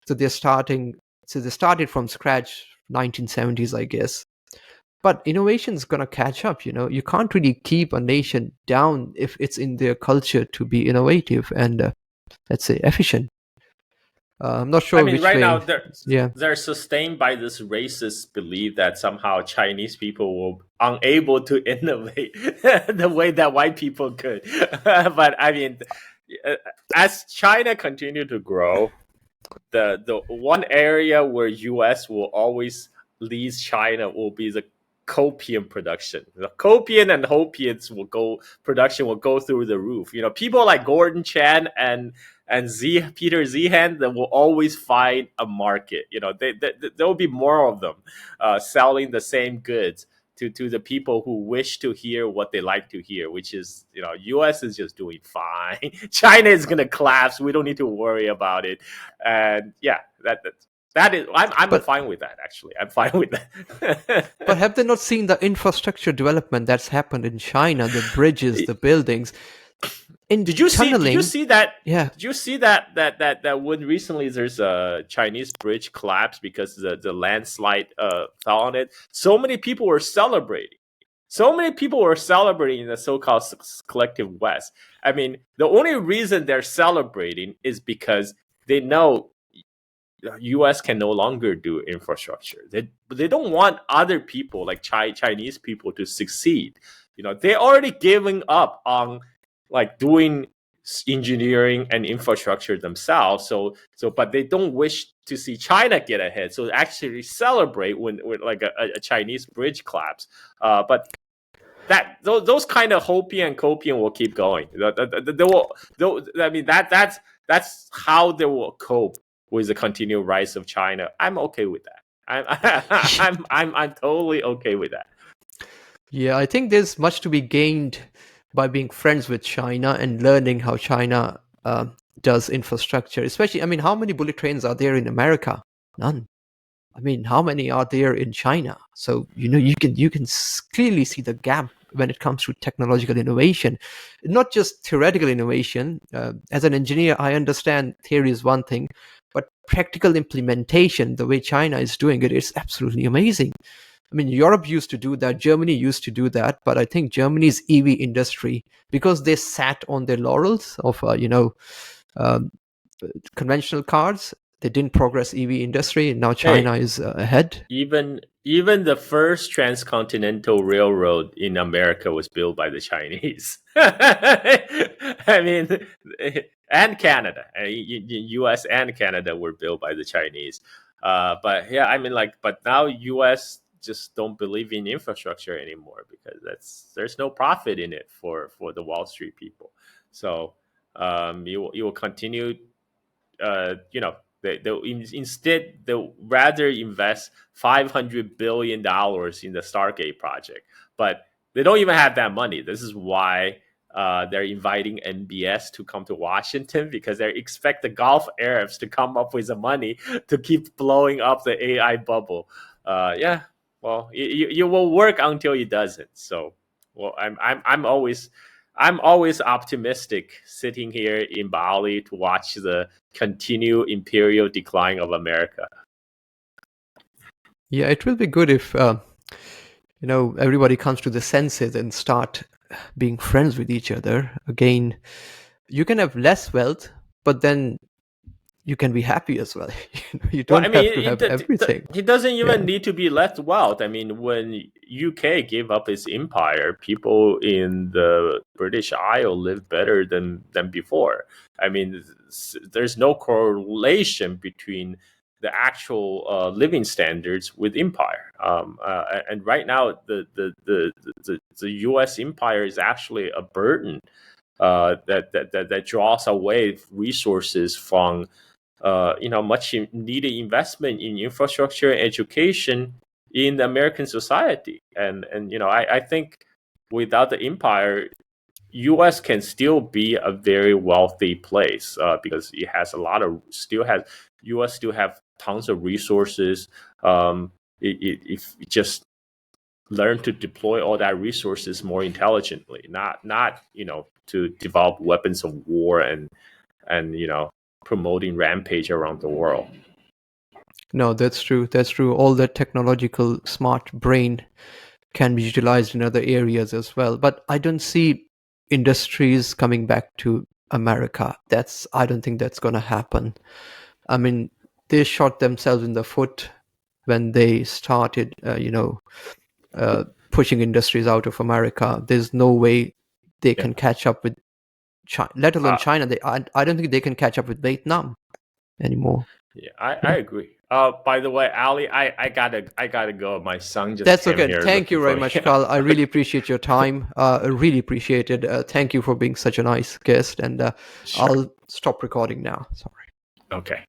So they started from scratch, 1970s, I guess. But innovation is going to catch up. You can't really keep a nation down if it's in their culture to be innovative and, let's say, efficient. I'm not sure. I mean, right way. now they're sustained by this racist belief that somehow Chinese people will unable to innovate the way that white people could. But I mean, as China continue to grow, the one area where U.S. will always lead China will be the copium production. The copium and hopiums production will go through the roof. People like Gordon Chan and Peter Zehan that will always find a market. There will be more of them selling the same goods to the people who wish to hear what they like to hear, which is, U.S. is just doing fine. China is going to collapse. We don't need to worry about it. And yeah, I'm fine with that. Actually, I'm fine with that. But have they not seen the infrastructure development that's happened in China? The bridges, the buildings. Did you see that? Yeah. Did you see that when recently there's a Chinese bridge collapsed because the landslide fell on it? So many people were celebrating. So many people were celebrating in the so-called collective West. I mean, the only reason they're celebrating is because they know the U.S. can no longer do infrastructure. They don't want other people like Chinese people to succeed. They're already giving up on like doing engineering and infrastructure themselves. So, but they don't wish to see China get ahead. So actually celebrate when like a Chinese bridge collapse. But those kind of hopium and copium will keep going. They will. I mean that's how they will cope with the continued rise of China. I'm okay with that. I'm totally okay with that. Yeah, I think there's much to be gained by being friends with China and learning how China does infrastructure. Especially, I mean, how many bullet trains are there in America? None. I mean, how many are there in China? So you can clearly see the gap when it comes to technological innovation, not just theoretical innovation. As an engineer, I understand theory is one thing, but practical implementation, the way China is doing it, is absolutely amazing. I mean, Europe used to do that. Germany used to do that. But I think Germany's EV industry, because they sat on their laurels of, conventional cars, they didn't progress EV industry. And now China is ahead. Even the first transcontinental railroad in America was built by the Chinese. I mean, and Canada, U.S. and Canada were built by the Chinese. But yeah, I mean, but now U.S. just don't believe in infrastructure anymore because there's no profit in it for the Wall Street people. So you will continue, instead they'll rather invest $500 billion in the Stargate project, but they don't even have that money. This is why they're inviting MBS to come to Washington, because they expect the Gulf Arabs to come up with the money to keep blowing up the AI bubble. Yeah. Well, you will work until it doesn't. So, well, I'm always optimistic sitting here in Bali to watch the continued imperial decline of America. Yeah, it will be good if everybody comes to the senses and start being friends with each other. Again, you can have less wealth, but then you can be happy as well. You don't have to have everything. It doesn't even need to be less wealth. I mean, when UK gave up its empire, people in the British Isle lived better than before. I mean, there's no correlation between the actual living standards with empire. And right now, the U.S. empire is actually a burden that draws away resources from much needed investment in infrastructure and education in the American society. And I think without the empire, U.S. can still be a very wealthy place because it has U.S. still have tons of resources. If you just learn to deploy all that resources more intelligently, not to develop weapons of war and promoting rampage around the world. No, that's true. That's true. All that technological smart brain can be utilized in other areas as well. But I don't see industries coming back to America. I don't think that's going to happen. I mean, they shot themselves in the foot when they started, pushing industries out of America. There's no way they can catch up with China, let alone China. I don't think they can catch up with Vietnam anymore. Yeah, I agree. By the way, Ali, I gotta go. My son just That's came okay. here Thank you very looking much, for me. Carl. I really appreciate your time. I really appreciate it. Thank you for being such a nice guest. And Sure. I'll stop recording now. Sorry. Okay.